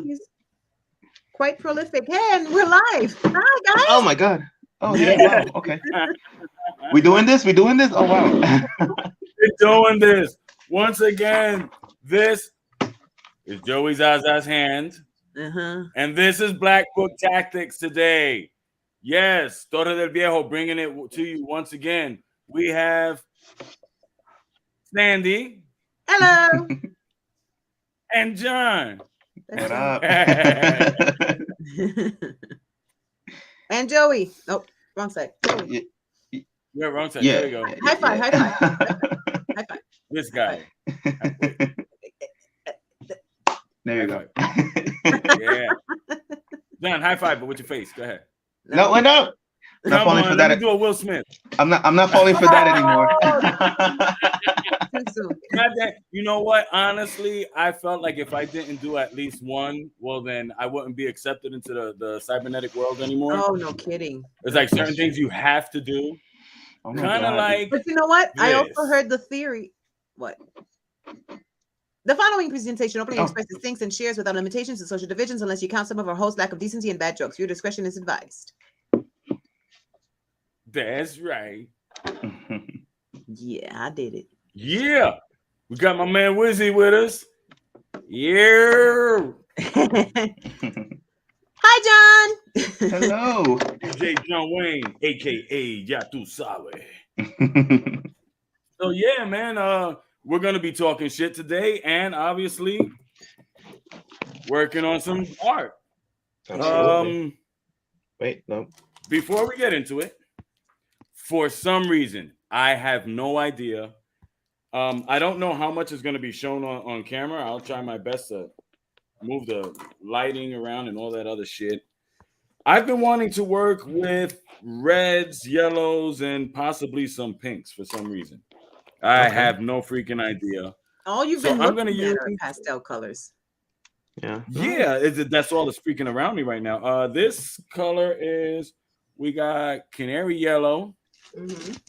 He's quite prolific. Hey, and we're live. Hi, Oh guys. my God. Oh, hey, Yeah, wow. Okay. We doing this? We doing this? Oh, wow. we're doing this once again. This is Joey Zaza's hand, Uh-huh. and this is Black Book Tactics today. Yes, Torre del Viejo bringing it to you once again. We have Sandy Hello. and John. That's What right. up? Yeah, And Joey. Oh, wrong side. Joey. Y- y- wrong side. There yeah. we go. High five. High five. Yeah. High five. This High five. guy. Wait, There you high go. five. Yeah. John, high five, but with your face. Go ahead. No, No. no. Not Come falling for on, let me that. do a Will Smith. I'm not falling for that anymore. Too soon. Not that, you know what? Honestly, I felt like if I didn't do at least one, well, then I wouldn't be accepted into the cybernetic world anymore. Oh, no kidding. It's like certain things you have to do. Oh my Kind of God. like But you know what? I also this. heard the theory. What? The following presentation openly Oh. expresses thinks and shares without limitations and social divisions unless you count some of our hosts' lack of decency and bad jokes. Your discretion is advised. That's right. Yeah, I did it. Yeah. We got my man Wizzy with us. Yeah. Hi, John. Hello. DJ John Wayne, aka Ya Tu Sabe. So yeah, man, we're gonna be talking shit today and obviously working on some art. Absolutely. Wait, no. Before we get into it, for some reason, I have no idea. I don't know how much is going to be shown on camera. I'll try my best to move the lighting around and all that other shit. I've been wanting to work with reds, yellows, and possibly some pinks for some reason. I Okay. have no freaking idea. All you've So been I'm gonna looking at use are pastel colors. Yeah. yeah. That's all that's freaking around me right now. This color is we got canary yellow. Mhm.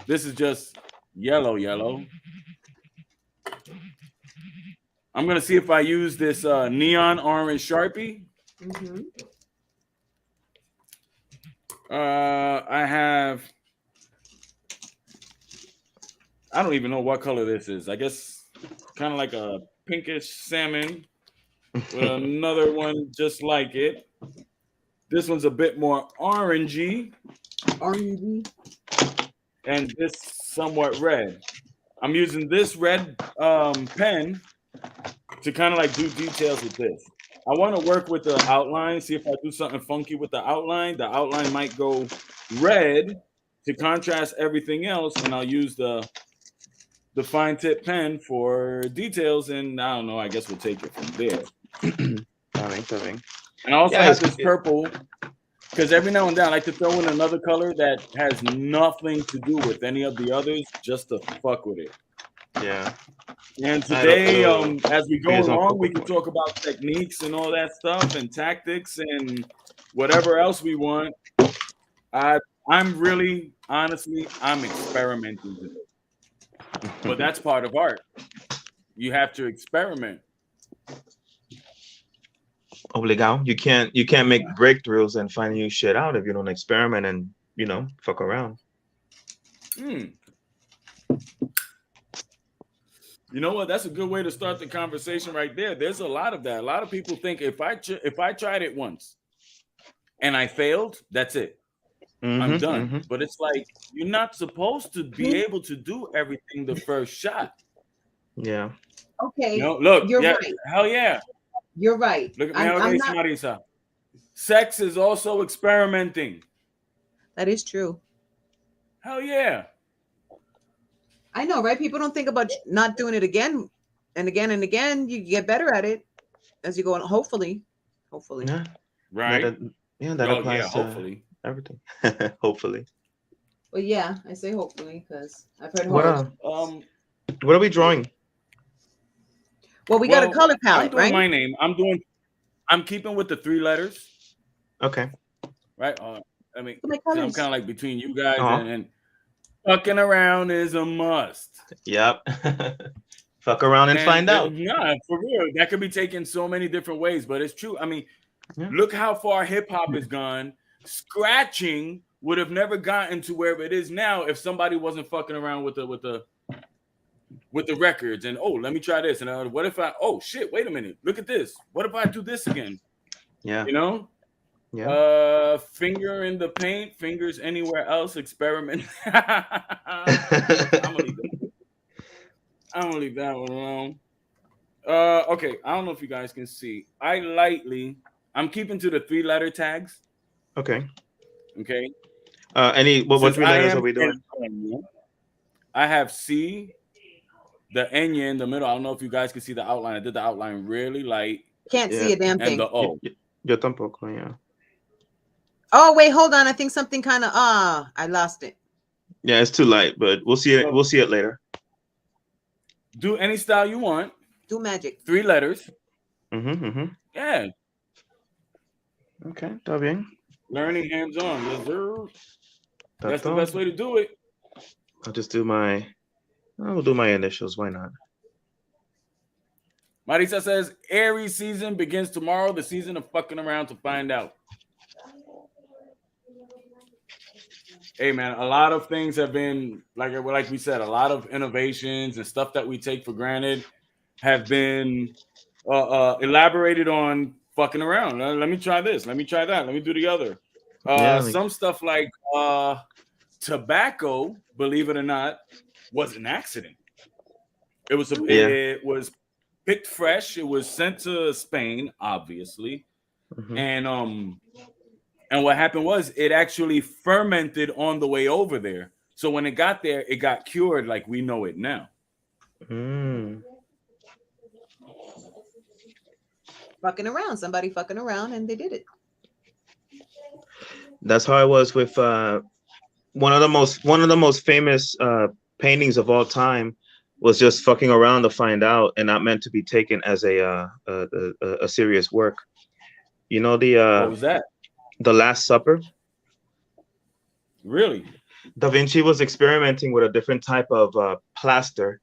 This is just yellow. I'm gonna see if I use this neon orange Sharpie. Mhm. I have. I don't even know what color this is. I guess kind of like a pinkish salmon with another one just like it. This one's a bit more orangey, Orangey. and this somewhat red. I'm using this red pen to kind of like do details with this. I want to work with the outline, see if I do something funky with the outline. The outline might go red to contrast everything else, and I'll use the fine tip pen for details, and I don't know, I guess we'll take it from there. Perfect. And I also Yeah, have this purple because every now and then I like to throw in another color that has nothing to do with any of the others just to fuck with it. Yeah. And today, as we go create some along, focal we can point. talk about techniques and all that stuff and tactics and whatever else we want. I'm really, honestly, I'm experimenting today. But that's part of art. You have to experiment. Obligado. You can't make breakthroughs and find new shit out if you don't experiment and fuck around. Hmm. You know what? That's a good way to start the conversation right there. There's a lot of that. A lot of people think if I tried it once and I failed, that's it. I'm done. But it's like you're not supposed to be able to do everything the first shot. Yeah. Okay. No, look, You're yeah, right. hell yeah. You're right. Look at me, I'm not. Marisa. Sex is also experimenting. That is true. Hell yeah. I know, right? People don't think about not doing it again and again and again. You get better at it as you go on. Hopefully. Yeah. Right. That Oh, applies yeah, hopefully. to everything. Hopefully. Well, yeah, I say hopefully because I've heard What horror. what are we drawing? Well, we got a color I'm palette, doing right? my name. I'm keeping with the 3 letters, Okay. right? I mean, My 'cause I'm colors. kind of like between you guys Uh-huh. and fucking around is a must. Yep. Fuck around and find out. Yeah, for real. That could be taken so many different ways, but it's true. I mean, Yeah. look how far hip hop has gone. Scratching would have never gotten to where it is now if somebody wasn't fucking around with the records and let me try this and what if I shit, wait a minute, look at this. What if I do this again? Yeah. You know? Yeah. Finger in the paint, fingers anywhere else, experiment. I'm gonna leave that one alone. Okay, I don't know if you guys can see. I'm keeping to the 3-letter tags. Okay. Okay. What 3 letters are we doing? I have C, the Enya in the middle. I don't know if you guys can see the outline. I did the outline really light. Can't see a damn thing. And the O. Yo tampoco, yeah. Oh wait, hold on. I think something kind of I lost it. Yeah, it's too light, but we'll see it. We'll see it later. Do any style you want. Do magic. 3 letters. Yeah. Okay, está bien. Learning hands-on. That's the best way to do it. I'll do my initials. Why not? Marisa says, Aries season begins tomorrow. The season of fucking around to find out. Hey, man, a lot of things have been, like we said, a lot of innovations and stuff that we take for granted have been elaborated on fucking around. Let me try this. Let me try that. Let me do the other. Some stuff like tobacco, believe it or not, was an accident. It was picked fresh. It was sent to Spain, obviously, and what happened was it actually fermented on the way over there. So when it got there, it got cured like we know it now. Fucking around. Somebody fucking around and they did it. That's how I was with one of the most famous paintings of all time was just fucking around to find out and not meant to be taken as a serious work. You know what was that? The Last Supper. Really? Da Vinci was experimenting with a different type of plaster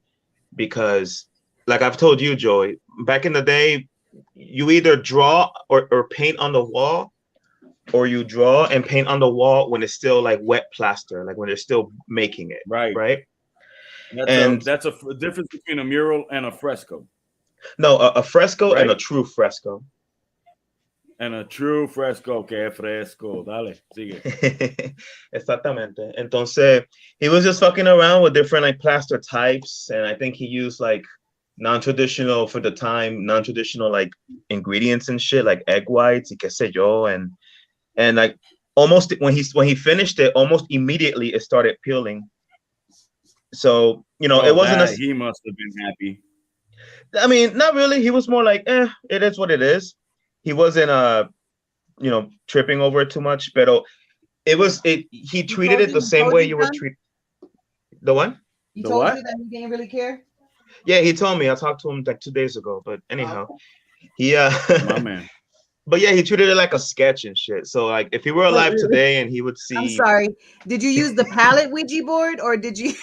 because, like I've told you, Joey, back in the day, you either draw or paint on the wall, or you draw and paint on the wall when it's still like wet plaster, like when they're still making it. Right. That's a difference between a mural and a fresco. No, a fresco and a true fresco. And a true fresco, que fresco. Dale, sigue. Exactamente. Entonces, he was just fucking around with different like plaster types, and I think he used like non-traditional for the time, non-traditional like ingredients and shit, like egg whites, y qué sé yo, and like almost when he finished it, almost immediately it started peeling. So it wasn't he must have been happy. I mean, not really. He was more like, it is what it is. He wasn't tripping over it too much, but he treated it the same way you would treat the one. He told you that he didn't really care. Yeah, he told me. I talked to him like 2 days ago, but anyhow, my man. But yeah, he treated it like a sketch and shit. So like, if he were alive today and he would see, I'm sorry. Did you use the palette Ouija board or did you?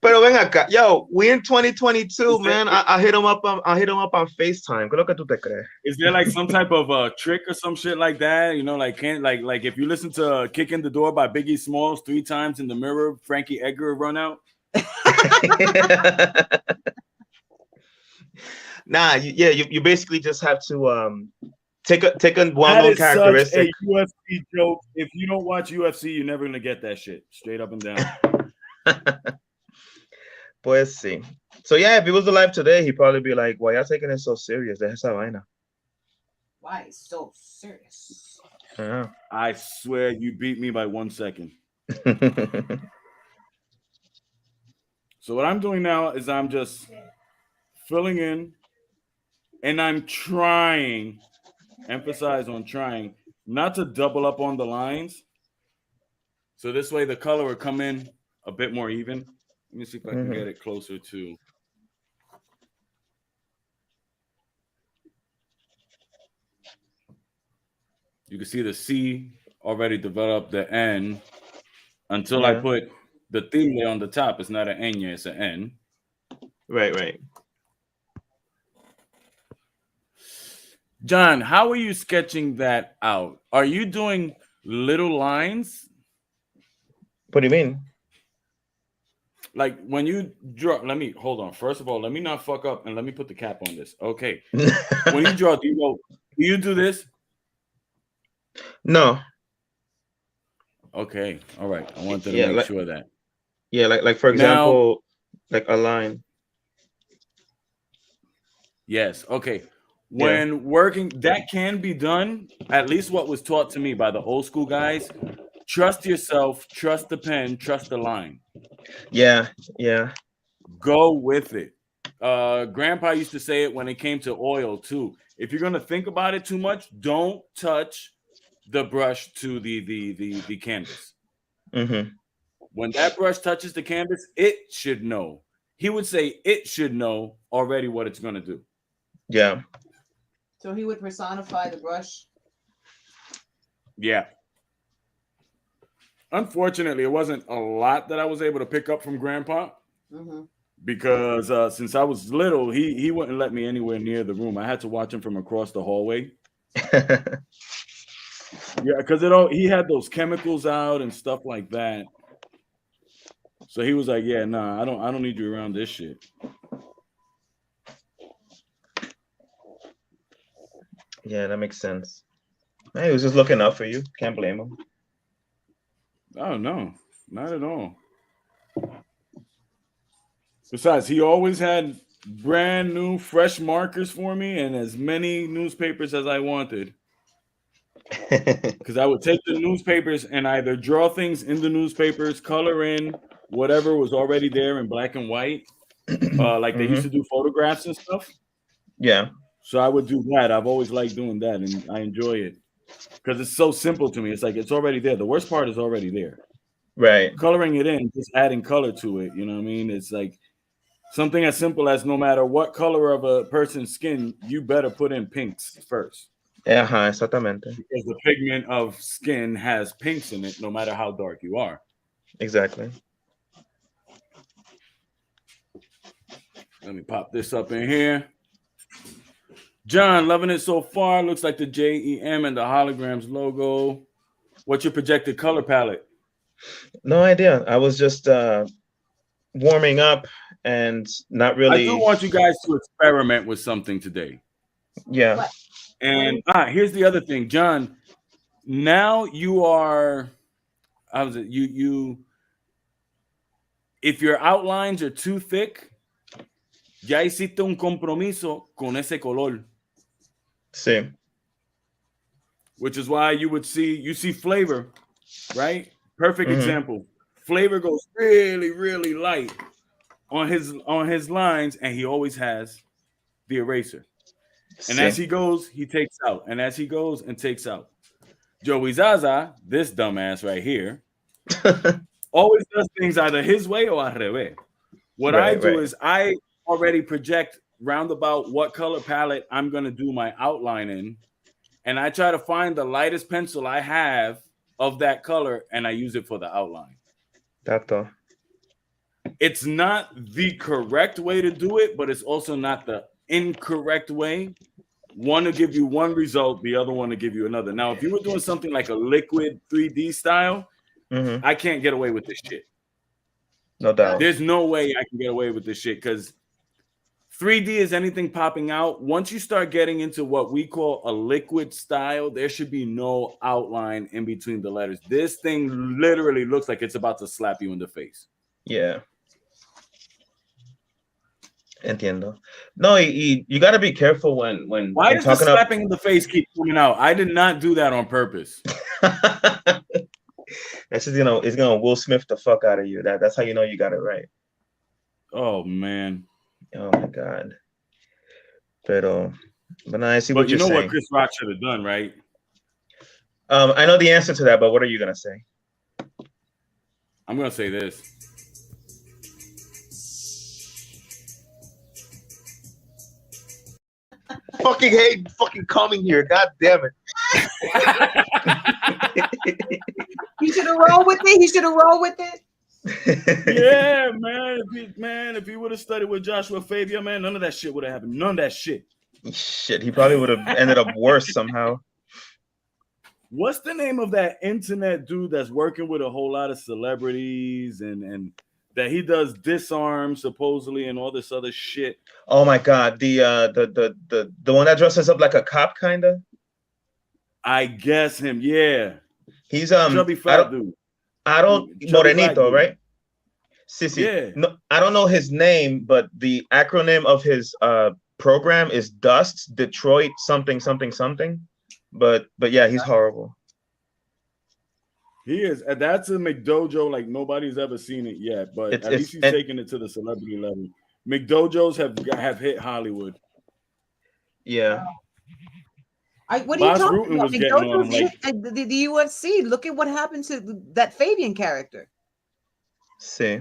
Pero ven acá, yo, we in 2022, man. I hit him up on FaceTime. ¿Qué lo que tú te crees? Is there like some type of trick or some shit like that? Like if you listen to "Kick in the Door" by Biggie Smalls 3 times in the mirror, Frankie Edgar run out. Nah, you basically just have to take a well-known characteristic. Such a UFC joke. If you don't watch UFC, you're never gonna get that shit. Straight up and down. Pues sí. So yeah, if he was alive today, he'd probably be like, "Why y'all taking it so serious? Deja esa vaina." Why so serious? Yeah. I swear you beat me by 1 second. So what I'm doing now is I'm just filling in, and I'm trying, emphasize on trying, not to double up on the lines. So this way the color will come in a bit more even. Let me see if I can get it closer to. You can see the C already developed, the N, until I put the tilde on the top. It's not an N, it's an N. Right. John, how are you sketching that out? Are you doing little lines? What do you mean? Like when you draw, let me hold on. First of all, let me not fuck up and let me put the cap on this. Okay. When you draw, do you do this? No. Okay. All right. I wanted to Yeah, make sure that. Yeah, like for example, like a line. Yes. Okay. When working, that can be done. At least what was taught to me by the old school guys. Trust yourself, trust the pen, trust the line. Yeah. Go with it. Grandpa used to say it when it came to oil too. If you're gonna think about it too much, don't touch the brush to the canvas. Mm-hmm. When that brush touches the canvas, it should know. He would say it should know already what it's gonna do. Yeah. So he would personify the brush. Yeah. Unfortunately, it wasn't a lot that I was able to pick up from Grandpa. Mm-hmm. Because since I was little, he wouldn't let me anywhere near the room. I had to watch him from across the hallway. Yeah, because he had those chemicals out and stuff like that. So he was like, "Yeah, nah, I don't need you around this shit." Yeah, that makes sense. Hey, he was just looking out for you. Can't blame him. Oh no, not at all. Besides, he always had brand new, fresh markers for me and as many newspapers as I wanted. Because I would take the newspapers and either draw things in the newspapers, color in whatever was already there in black and white, like they used to do photographs and stuff. Yeah. So I would do that. I've always liked doing that, and I enjoy it because it's so simple to me. It's like it's already there. The worst part is already there. Right. Coloring it in, just adding color to it. You know what I mean? It's like something as simple as no matter what color of a person's skin, you better put in pinks first. Ajá, exactamente. Because the pigment of skin has pinks in it, no matter how dark you are. Exactly. Let me pop this up in here. John, loving it so far. Looks like the JEM and the holograms logo. What's your projected color palette? No idea. I was just warming up and not really. I do want you guys to experiment with something today. Yeah. What? And here's the other thing, John. Now you are. How is it? You. If your outlines are too thick, ya hiciste un compromiso con ese color. Sí. Which is why you see Flavor, right? Perfect example. Flavor goes really, really light on his lines, and he always has the eraser. And as he goes, he takes out. And as he goes and takes out. Joey Zaza, this dumbass right here, always does things either his way or al revés. What I do is I already project roundabout what color palette I'm going to do my outline in. And I try to find the lightest pencil I have of that color, and I use it for the outline. Tato. It's not the correct way to do it, but it's also not the incorrect way. One to give you one result, the other one to give you another. Now, if you were doing something like a liquid 3D style, I can't get away with this shit. No doubt. There's no way I can get away with this shit because 3D is anything popping out. Once you start getting into what we call a liquid style, there should be no outline in between the letters. This thing literally looks like it's about to slap you in the face. Yeah. Entiendo. No, you got to be careful when Why does the slapping in the face keep coming out? I did not do that on purpose. That's just it's gonna Will Smith the fuck out of you. That's how you know you got it right. Oh man. Oh my god. But I see what you you're know saying. What Chris Rock should have done, right? I know the answer to that, but what are you gonna say? I'm gonna say this. Fucking hate fucking coming here. God damn it. He should have rolled with it. Yeah, if he would have studied with Joshua Fabia, man, none of that shit would have happened. None of that shit. Shit, he probably would have ended up worse somehow. What's the name of that internet dude that's working with a whole lot of celebrities and that he does disarm supposedly and all this other shit? Oh my god, the one that dresses up like a cop, kinda. I guess him. Yeah, He's chubby fat dude. I don't Chubby fat Morenito, dude. right? Sissy. Yeah. No, I don't know his name, but the acronym of his program is DUST, Detroit something something something. But yeah, he's horrible. He is. That's a McDojo like nobody's ever seen it yet, but at least he's taking it to the celebrity level. McDojos have hit Hollywood. Yeah. What are you talking Rutan about? was getting on him, like, the UFC. Look at what happened to that Fabian character. See.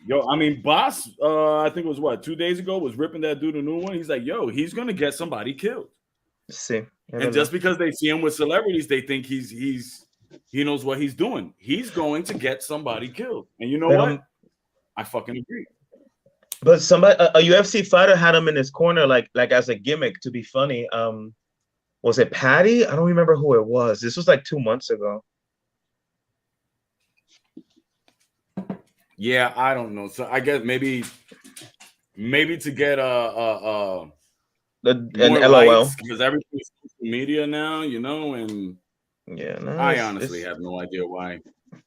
Yo, I mean, Boss, I think it was what 2 days ago was ripping that dude a new one. He's like, yo, he's gonna get somebody killed. See. And just because they see him with celebrities, they think he knows what he's doing. He's going to get somebody killed. And you know what? I fucking agree. But a UFC fighter had him in his corner, like as a gimmick to be funny. Was it Patty? I don't remember who it was. This was like 2 months ago. Yeah, I don't know. So I guess maybe to get an LOL because everything's social media now, you know, and yeah, no, I honestly have no idea why.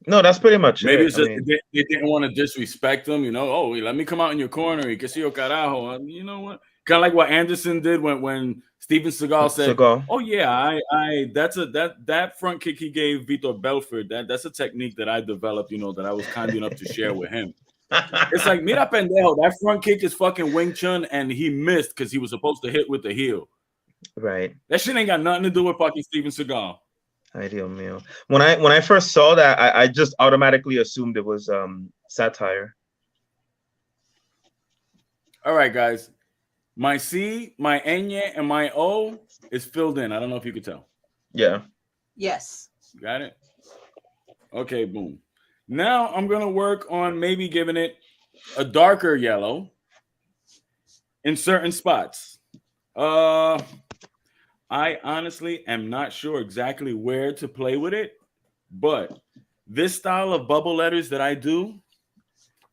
No, that's pretty much maybe it. It's just they didn't want to disrespect them, you know. Oh, let me come out in your corner, y que si yo carajo. You know what? Kind of like what Anderson did when Steven Seagal said, "Oh yeah, I that front kick he gave Vitor Belfort, that's a technique that I developed, you know, that I was kind enough to share with him." It's like, mira pendejo, that front kick is fucking Wing Chun, and he missed because he was supposed to hit with the heel. Right. That shit ain't got nothing to do with fucking Steven Seagal. Ay, Dios mío. When I first saw that, I just automatically assumed it was satire. All right, guys. My C, my Ñ, and my O is filled in. I don't know if you could tell. Yeah. Yes. Got it? Okay, boom. Now I'm going to work on maybe giving it a darker yellow in certain spots. I honestly am not sure exactly where to play with it, but this style of bubble letters that I do,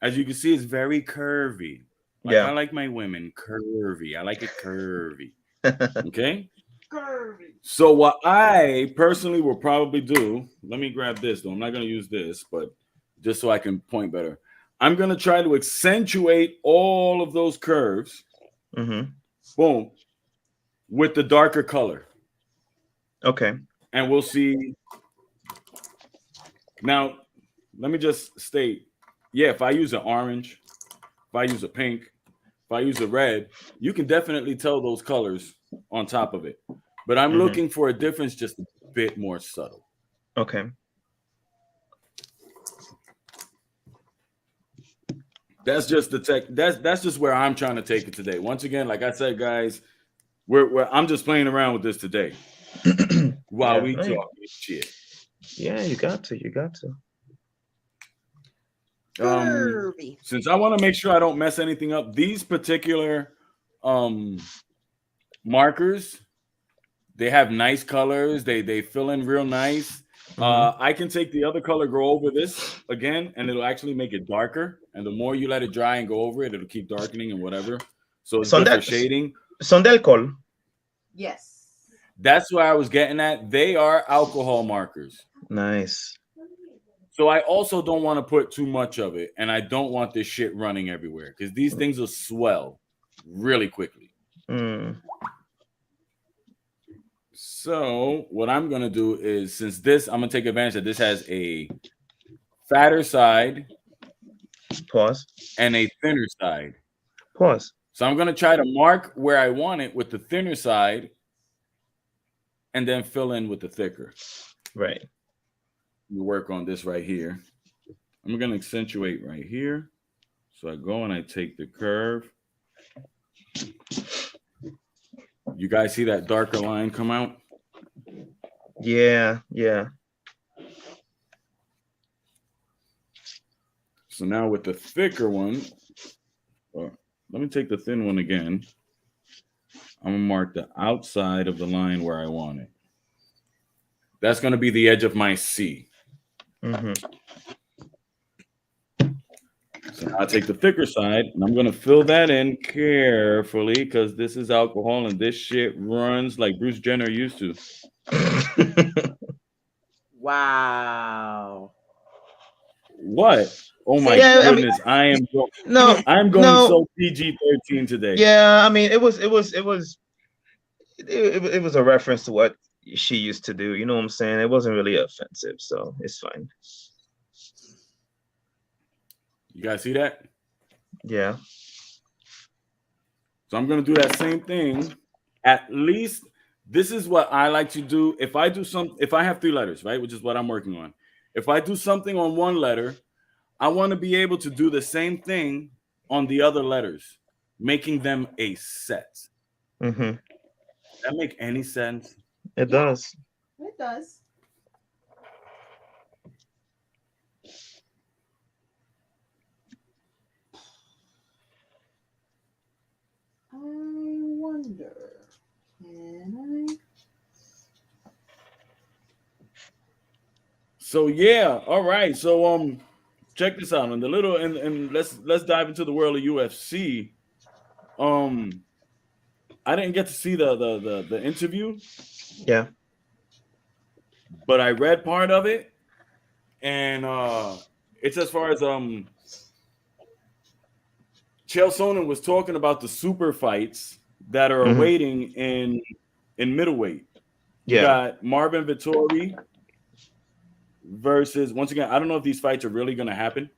as you can see, is very curvy. I like my women curvy. I like it curvy. Okay? Curvy. So what I personally will probably do, let me grab this though. I'm not going to use this, but just so I can point better. I'm going to try to accentuate all of those curves. Mm-hmm. Boom. With the darker color. Okay. And we'll see. Now, let me just state, yeah, if I use an orange, if I use a pink, if I use a red, you can definitely tell those colors on top of it. But I'm looking for a difference just a bit more subtle. Okay. That's just the tech. That's just where I'm trying to take it today. Once again, like I said, guys, I'm just playing around with this today while we talk shit. Yeah, you got to. Since I want to make sure I don't mess anything up, these particular markers, they have nice colors. They fill in real nice. I can take the other color, go over this again, and it'll actually make it darker. And the more you let it dry and go over it, it'll keep darkening and whatever. So it's good for shading. Son de alcohol. Yes. That's where I was getting at. They are alcohol markers. Nice. So I also don't want to put too much of it, and I don't want this shit running everywhere because these things will swell really quickly. So what I'm going to do is, since this, I'm going to take advantage that this has a fatter side. Pause. And a thinner side. Pause. So I'm going to try to mark where I want it with the thinner side and then fill in with the thicker. Right. You work on this right here. I'm going to accentuate right here. So I go and I take the curve. You guys see that darker line come out? Yeah. So now with the thicker one, let me take the thin one again. I'm gonna mark the outside of the line where I want it. That's gonna be the edge of my C. Mm-hmm. So now I take the thicker side and I'm gonna fill that in carefully because this is alcohol and this shit runs like Bruce Jenner used to. Wow. What? Oh my Yeah, I mean, goodness! I'm no, going so PG-13 today. Yeah, I mean, it was a reference to what she used to do. You know what I'm saying? It wasn't really offensive, so it's fine. You guys see that? Yeah. So I'm gonna do that same thing. At least this is what I like to do. If I have 3 letters, right, which is what I'm working on. If I do something on one letter, I want to be able to do the same thing on the other letters, making them a set. Mm-hmm. Does that make any sense? It does. It does. I wonder, can I? So yeah, all right. So check this out. And the little and let's dive into the world of UFC. I didn't get to see the interview. Yeah. But I read part of it, and it's as far as Chael Sonnen was talking about the super fights that are awaiting in middleweight. You got Marvin Vettori versus, once again, I don't know if these fights are really going to happen,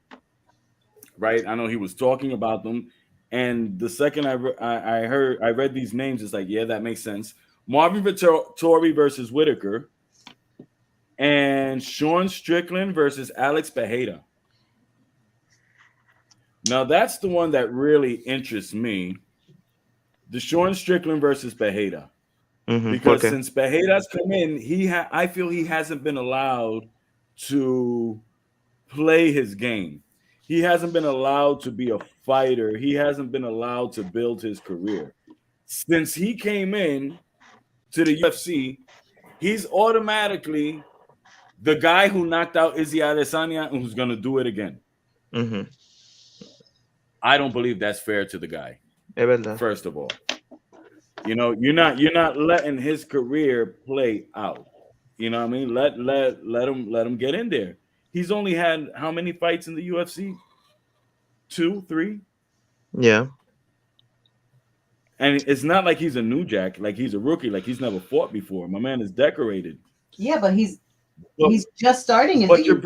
right? I know he was talking about them, and the second I read these names, it's like, yeah, that makes sense. Marvin Vettori versus Whitaker, and Sean Strickland versus Alex Pereira. Now that's the one that really interests me. The Sean Strickland versus Pereira. Because since Pereira's come in, I feel he hasn't been allowed to play his game. He hasn't been allowed to be a fighter. He hasn't been allowed to build his career. Since he came in to the UFC, he's automatically the guy who knocked out Izzy Adesanya and who's going to do it again. Mm-hmm. I don't believe that's fair to the guy. First of all, you're not letting his career play out. You know what I mean? Let him get in there. He's only had how many fights in the UFC? 2, 3? Yeah. And it's not like he's a new jack, like he's a rookie, like he's never fought before. My man is decorated. Yeah, but he's just starting. But you're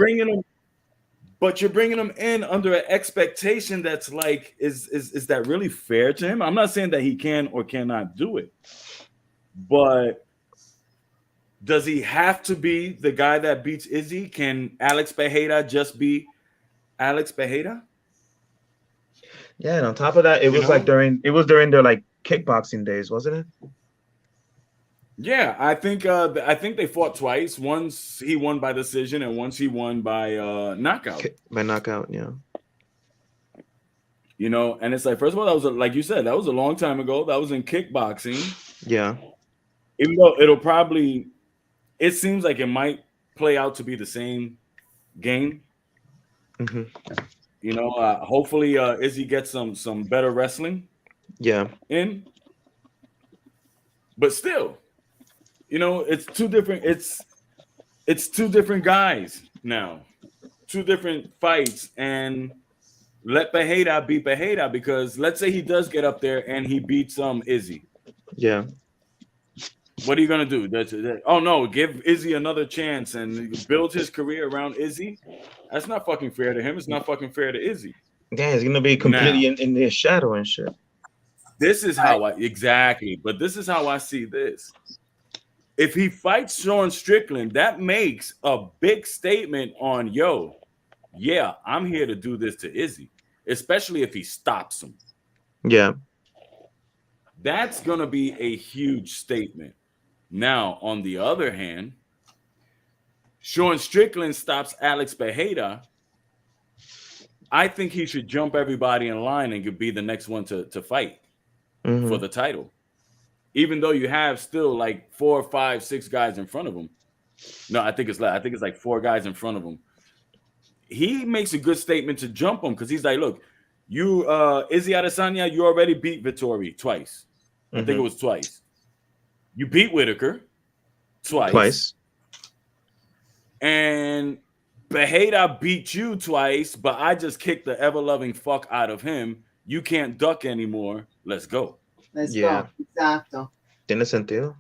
bringing him in under an expectation that's like, is that really fair to him? I'm not saying that he can or cannot do it, but does he have to be the guy that beats Izzy? Can Alex Pereira just be Alex Pereira? Yeah, and on top of that, it was during their like kickboxing days, wasn't it? Yeah, I think they fought twice. Once he won by decision, and once he won by knockout. By knockout, yeah. And it's like, first of all, that was like you said, that was a long time ago. That was in kickboxing. Yeah. Even though it seems like it might play out to be the same game. Mm-hmm. Hopefully Izzy gets some better wrestling. Yeah. In. But still, it's two different. It's two different guys now, 2 different fights, and let Pereira be Pereira, because let's say he does get up there and he beats Izzy. Yeah. What are you gonna do? Oh no, give Izzy another chance and build his career around Izzy. That's not fucking fair to him. It's not fucking fair to Izzy. Yeah, he's gonna be completely in their shadow and shit. This is how but this is how I see this. If he fights Sean Strickland, that makes a big statement on, yeah, I'm here to do this to Izzy, especially if he stops him. Yeah. That's going to be a huge statement. Now, on the other hand, Sean Strickland stops Alex Pereira. I think he should jump everybody in line and could be the next one to fight for the title. Even though you have still like 4, 5, 6 guys in front of him. No, I think it's like 4 guys in front of him. He makes a good statement to jump him because he's like, look, you Izzy Adesanya, you already beat Vettori twice. I think it was twice. You beat Whitaker twice. And Beheda beat you twice, but I just kicked the ever-loving fuck out of him. You can't duck anymore. Let's go. Let's go. Exacto. Tiene sentido.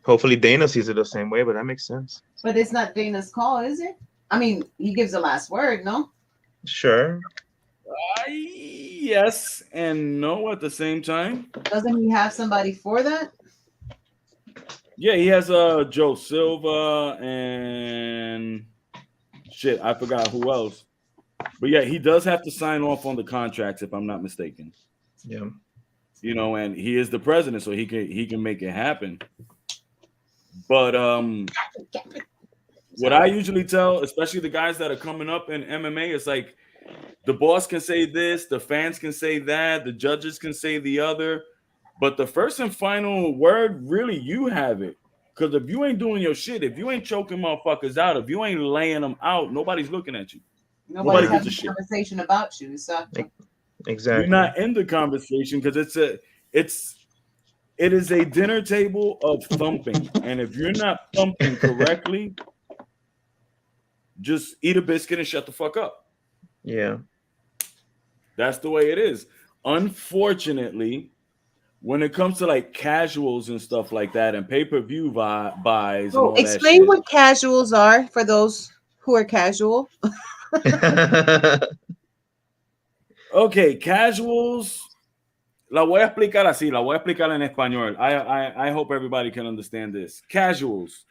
Hopefully Dana sees it the same way, but that makes sense. But it's not Dana's call, is it? I mean, he gives the last word, no? Sure. Yes and no at the same time. Doesn't he have somebody for that? Yeah, he has Joe Silva and shit, I forgot who else. But yeah, he does have to sign off on the contracts if I'm not mistaken. Yeah. You know, and he is the president, so he can make it happen. But what I usually tell, especially the guys that are coming up in MMA, is like the boss can say this, the fans can say that, the judges can say the other, but the first and final word, really, you have it. Because if you ain't doing your shit, if you ain't choking motherfuckers out, if you ain't laying them out, nobody's looking at you. Nobody's having a conversation about you. Exactly. Exactly. You're not in the conversation because it is a dinner table of thumping, and if you're not thumping correctly, just eat a biscuit and shut the fuck up. Yeah. That's the way it is. Unfortunately, when it comes to like casuals and stuff like that and pay-per-view buys, oh, explain what casuals are for those who are casual. Okay, casuals. La voy a explicar así, la voy a explicar en español. I hope everybody can understand this. Casuals.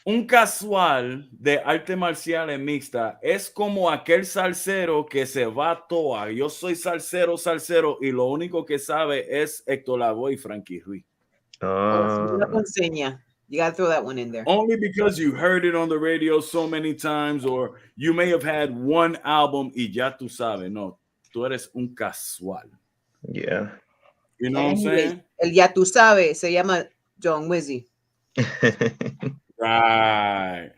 Un casual de arte marciales mixta es como aquel salsero que se va a toa. Yo soy salsero y lo único que sabe es Héctor Lavoe y Frankie Ruiz. You got to throw that one in there. Only because you heard it on the radio so many times, or you may have had one album y ya tú sabes. No, tú eres un casual. Yeah. You know what I'm saying? El ya tú sabes se llama John Wizzy. Right.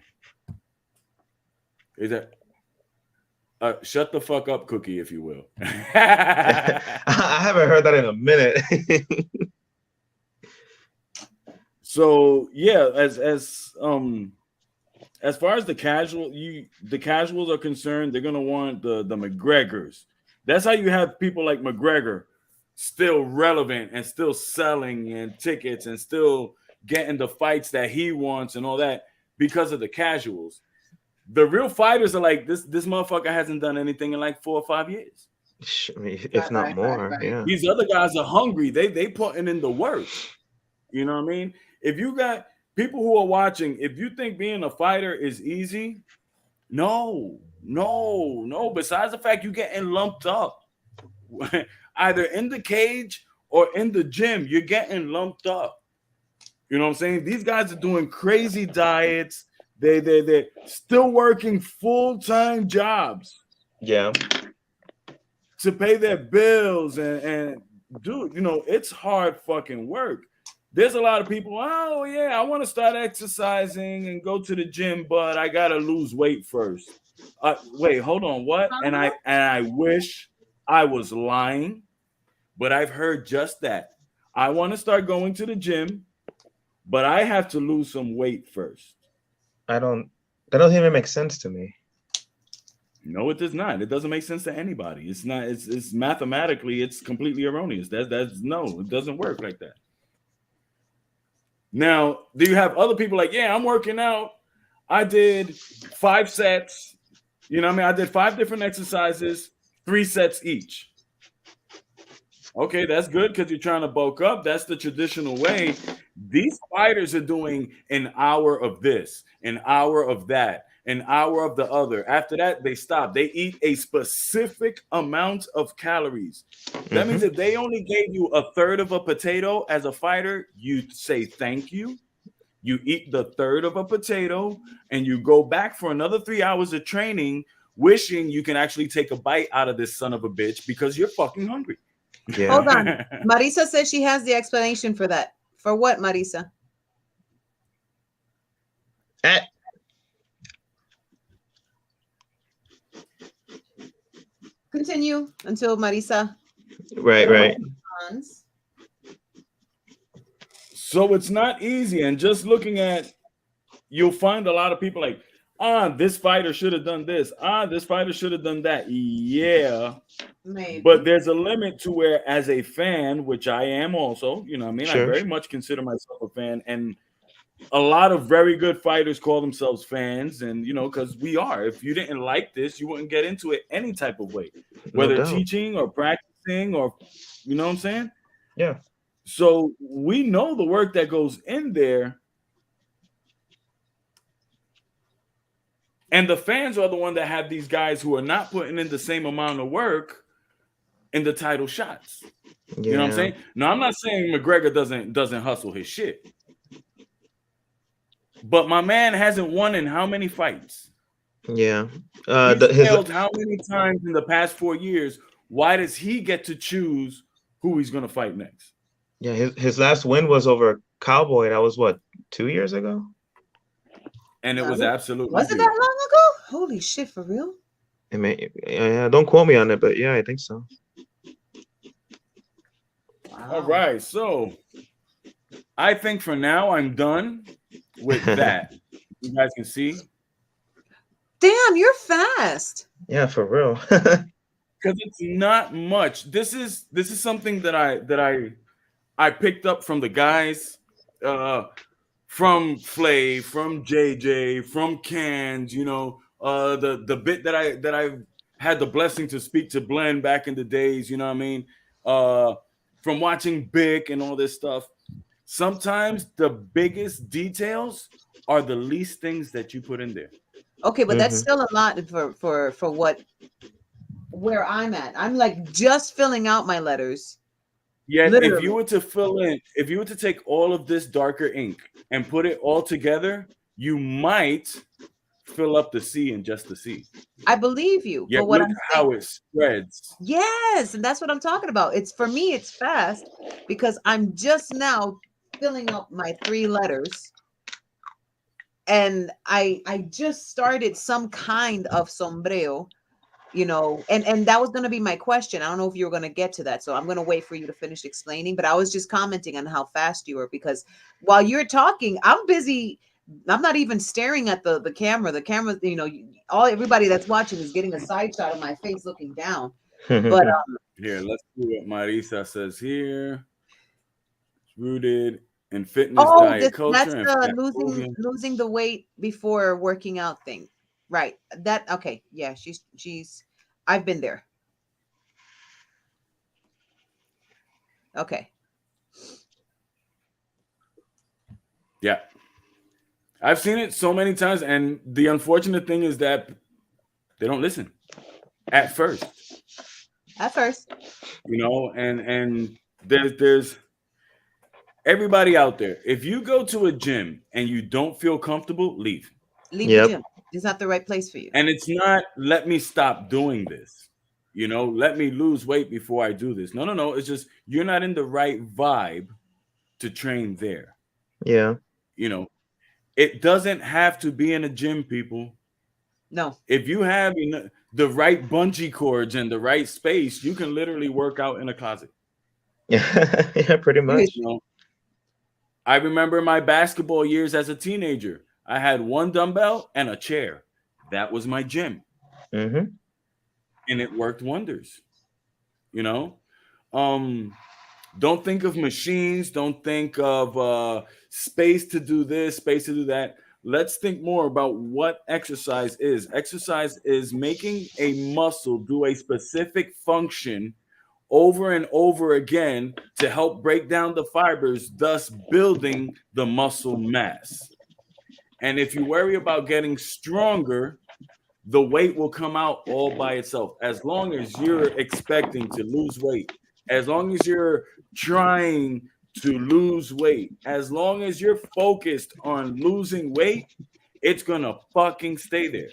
Is that shut the fuck up, Cookie, if you will. I haven't heard that in a minute. So yeah, as far as the casuals are concerned, they're gonna want the McGregors. That's how you have people like McGregor still relevant and still selling and tickets and still getting the fights that he wants and all that because of the casuals. The real fighters are like this motherfucker hasn't done anything in like 4 or 5 years. If not more. Yeah. These other guys are hungry. They putting in the work. You know what I mean? If you got people who are watching, if you think being a fighter is easy, no. Besides the fact you're getting lumped up, either in the cage or in the gym, you're getting lumped up. You know what I'm saying? These guys are doing crazy diets. They're still working full-time jobs. Yeah. To pay their bills and dude, you know, it's hard fucking work. There's a lot of people, oh yeah, I want to start exercising and go to the gym, but I gotta lose weight first. Wait, hold on, what? And I wish I was lying, but I've heard just that. I want to start going to the gym, but I have to lose some weight first. That doesn't even make sense to me. No, it does not. It doesn't make sense to anybody. It's not. It's mathematically, it's completely erroneous. That's no. It doesn't work like that. Now, do you have other people like, yeah, I'm working out. I did 5 sets. You know what I mean? I did 5 different exercises, 3 sets each. Okay, that's good because you're trying to bulk up. That's the traditional way. These fighters are doing an hour of this, an hour of that, an hour of the other. After that, they stop. They eat a specific amount of calories. That means if they only gave you a third of a potato as a fighter, you'd say thank you. You eat the third of a potato and you go back for another 3 hours of training, wishing you can actually take a bite out of this son of a bitch because you're fucking hungry. Yeah. Hold on. Marisa says she has the explanation for that. For what, Marisa? Eh, Continue until Marisa right. responds. So it's not easy. And just looking at, you'll find a lot of people like, this fighter should have done this. This fighter should have done that. Yeah. Maybe. But there's a limit to where, as a fan, which I am also, you know what I mean? Sure. I very much consider myself a fan. And a lot of very good fighters call themselves fans. And, you know, because we are. If you didn't like this, you wouldn't get into it any type of way, whether No doubt. teaching or practicing or, you know what I'm saying? Yeah. So we know the work that goes in there. And the fans are the one that have these guys who are not putting in the same amount of work in the title shots. Yeah. You know what I'm saying? Now, I'm not saying McGregor doesn't hustle his shit. But my man hasn't won in how many fights? Yeah. He's failed how many times in the past 4 years? Why does he get to choose who he's going to fight next? Yeah, his last win was over Cowboy. That was what, 2 years ago? And it was absolutely Was it that long ago? Holy shit, for real? Yeah, don't quote me on it, but yeah, I think so. Wow. All right, so I think for now I'm done with that. You guys can see. Damn, you're fast. Yeah, for real. Because it's not much. This is something that I picked up from the guys, from Flay, from JJ, from Cans. You know, the bit that I had the blessing to speak to Glenn back in the days. You know what I mean? From watching Bick and all this stuff. Sometimes the biggest details are the least things that you put in there. Okay, but that's still a lot for where I'm at. I'm like just filling out my letters. Yeah, Literally. if you were to take all of this darker ink and put it all together, you might fill up the C in just the C. I believe you. Yeah, but what look I'm how saying, it spreads. yes, and that's what I'm talking about. It's for me, it's fast because I'm just now filling up my 3 letters. And I just started some kind of sombrero, you know, and that was going to be my question. I don't know if you were going to get to that, so I'm going to wait for you to finish explaining, but I was just commenting on how fast you were, because while you're talking, I'm busy. I'm not even staring at the camera. The camera, you know, everybody that's watching is getting a side shot of my face looking down. But here, let's see what Marisa says here. It's rooted in fitness, diet culture, that's the losing the weight before working out thing, right? That okay? Yeah, she's. I've been there. Okay. Yeah. I've seen it so many times, and the unfortunate thing is that they don't listen at first. At first, you know, and there's everybody out there. If you go to a gym and you don't feel comfortable, leave. Leave the gym. It's not the right place for you. And it's not let me stop doing this. You know, let me lose weight before I do this. No. It's just you're not in the right vibe to train there. Yeah. You know, it doesn't have to be in a gym, people. No. If you have the right bungee cords and the right space, you can literally work out in a closet. Yeah, pretty much. You know, I remember my basketball years as a teenager. I had 1 dumbbell and a chair. That was my gym. And it worked wonders. You know, don't think of machines. Don't think of space to do this, space to do that. Let's think more about what exercise is. Exercise is making a muscle do a specific function over and over again to help break down the fibers, thus building the muscle mass. And if you worry about getting stronger, the weight will come out all by itself. As long as you're expecting to lose weight, as long as you're trying to lose weight. As long as you're focused on losing weight, it's gonna fucking stay there.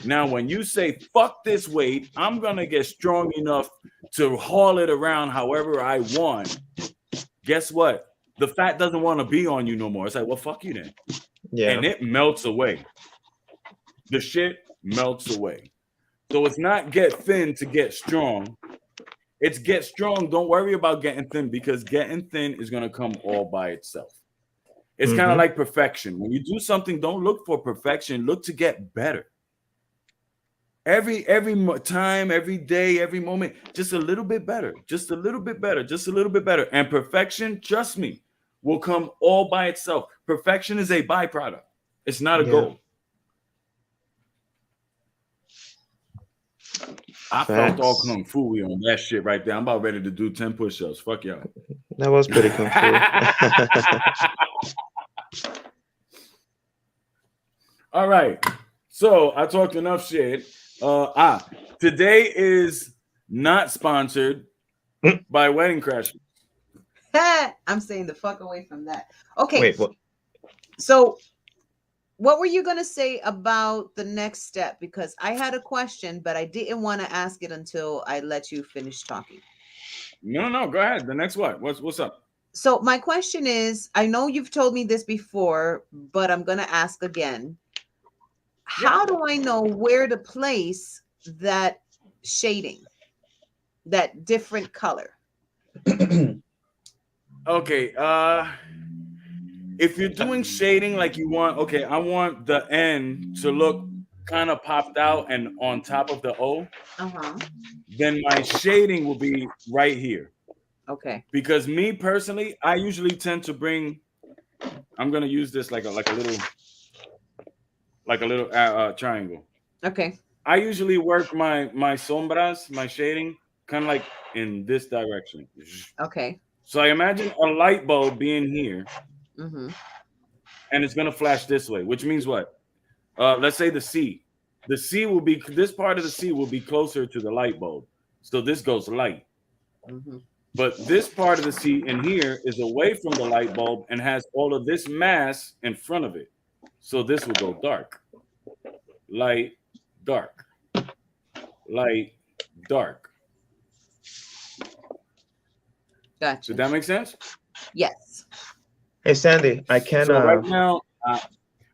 Now, when you say fuck this weight, I'm gonna get strong enough to haul it around however I want. Guess what? The fat doesn't want to be on you no more. It's like, well, fuck you then. Yeah. And it melts away. The shit melts away. So it's not get thin to get strong. It's get strong. Don't worry about getting thin, because getting thin is going to come all by itself. It's kind of like perfection. When you do something, don't look for perfection. Look to get better. Every time, every day, every moment, just a little bit better, just a little bit better, just a little bit better. And perfection, trust me, will come all by itself. Perfection is a byproduct. It's not a goal. I felt all kung fu on that shit right there. I'm about ready to do 10 push-ups. Fuck y'all. That was pretty kung fu. All right. So I talked enough shit. Today is not sponsored by Wedding Crashers. I'm saying the fuck away from that. Okay. Wait, what? So what were you going to say about the next step? Because I had a question, but I didn't want to ask it until I let you finish talking. No, go ahead. The next what? What's up? So my question is, I know you've told me this before, but I'm going to ask again. How do I know where to place that shading, that different color? Okay. If you're doing shading like you want, okay, I want the N to look kind of popped out and on top of the O. Then my shading will be right here. Okay. Because me personally, I usually tend to bring. I'm gonna use this like a little triangle. Okay. I usually work my sombras, my shading, kind of like in this direction. Okay. So I imagine a light bulb being here, Mm-hmm. and it's gonna flash this way, which means what? Let's say the C. The C will be, this part of the C will be closer to the light bulb. So this goes light. Mm-hmm. But this part of the C in here is away from the light bulb and has all of this mass in front of it. So this will go dark. Light, dark. Light, dark. Gotcha. Did that make sense? Yes. Hey, Sandy, I can. So right now,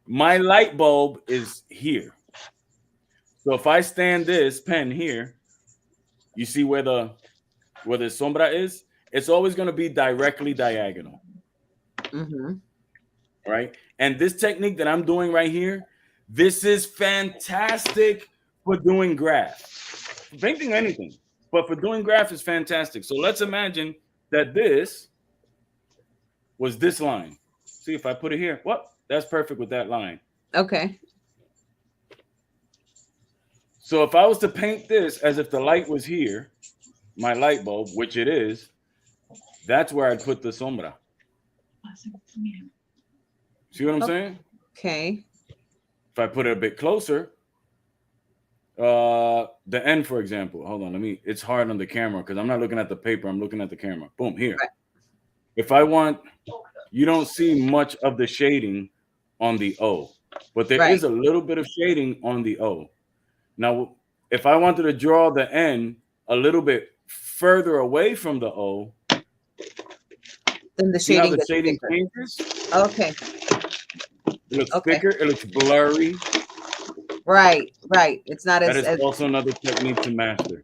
my light bulb is here. So if I stand this pen here, you see where the sombra is? It's always going to be directly diagonal. Mm-hmm. Right? And this technique that I'm doing right here, this is fantastic for doing graph. Painting anything, but for doing graph is fantastic. So let's imagine that this was this line. See, if I put it here, what? That's perfect with that line. Okay. So if I was to paint this as if the light was here, my light bulb, which it is, that's where I'd put the sombra. See what I'm saying? Okay. If I put it a bit closer, the N, for example. Hold on, it's hard on the camera because I'm not looking at the paper, I'm looking at the camera. Boom, here. Right. If I want, you don't see much of the shading on the O, but there is a little bit of shading on the O. Now, if I wanted to draw the N a little bit further away from the O, then the shading, the shading changes. Okay. It looks thicker. It looks blurry. Right. It's not as. That is also another technique to master.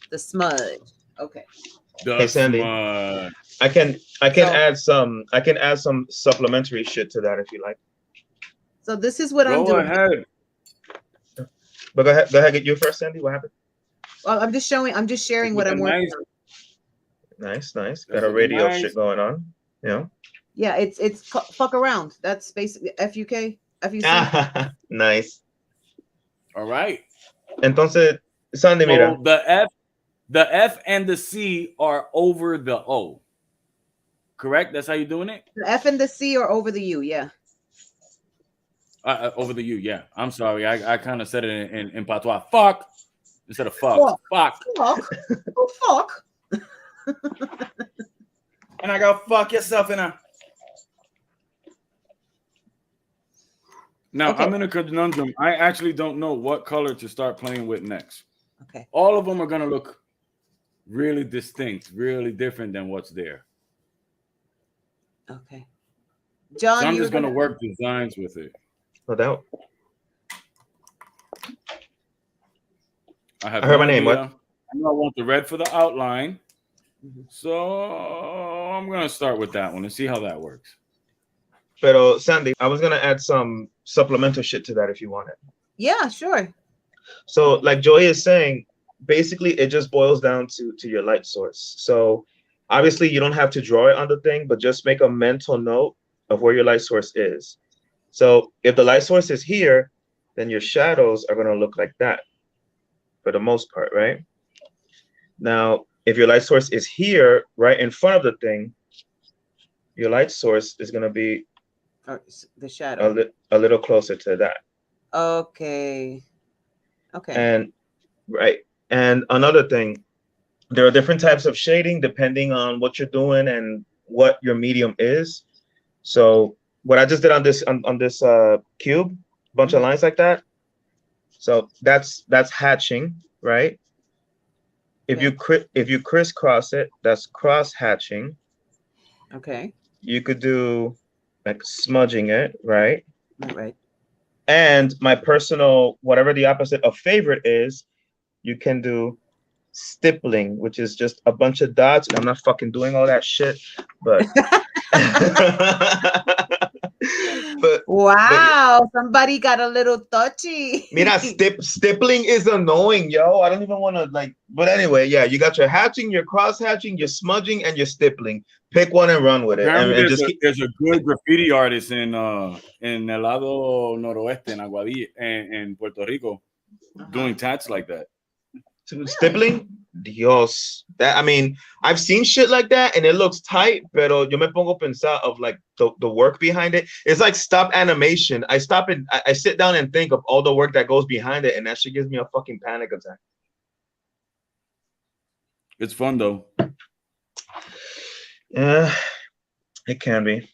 The smudge. Okay. Hey, Sandy, smudge. I can add some supplementary shit to that if you like. So this is what I'm doing. Go ahead. But go ahead. Get you first, Sandy. What happened? Well, I'm just sharing what I'm working on. Nice. Got a radio shit going on. Yeah. Yeah, it's fuck around. That's basically FUK. FUC. Nice. All right. Entonces, Sandy, mira. The F and the C are over the O. Correct? That's how you're doing it? The F and the C are over the U, yeah. Over the U, yeah. I'm sorry. I kind of said it in patois. Fuck instead of fuck. Fuck. Oh, fuck. And I go, fuck yourself in a. Now, Okay. I'm in a conundrum. I actually don't know what color to start playing with next. Okay. All of them are going to look really distinct, really different than what's there. Okay. So John, I'm you were just going to gonna. work designs with it. No doubt. I have I heard no my name. idea. What? I know I want the red for the outline. Mhm. So I'm going to start with that one and see how that works. Pero Sandy, I was gonna add some supplemental shit to that if you want it. Yeah, sure. So, like Joey is saying, basically it just boils down to your light source. So, obviously you don't have to draw it on the thing, but just make a mental note of where your light source is. So, if the light source is here, then your shadows are gonna look like that for the most part, right? Now, if your light source is here, right in front of the thing, your light source is gonna be Or the shadow. a little closer to that. Okay. Okay. And right. And another thing, there are different types of shading depending on what you're doing and what your medium is. So what I just did on this cube, bunch of lines like that. So that's hatching, right? Okay. If you crisscross it, that's cross hatching. Okay. You could do like smudging it, right? Right. And my personal, whatever the opposite of favorite is, you can do stippling, which is just a bunch of dots. I'm not fucking doing all that shit, but but Wow, somebody got a little touchy. mira, stippling is annoying, yo. I don't even want to like. But anyway, yeah, you got your hatching, your cross hatching, your smudging, and your stippling. Pick one and run with it, Apparently, and just keep. there's a good graffiti artist in el lado noroeste in Aguadilla and Puerto Rico doing tats like that. Stippling, Dios. That I mean, I've seen shit like that and it looks tight, pero yo me pongo a pensar of like the work behind it. It's like stop animation. I stop and I sit down and think of all the work that goes behind it, and that shit gives me a fucking panic attack. It's fun though. Yeah, it can be.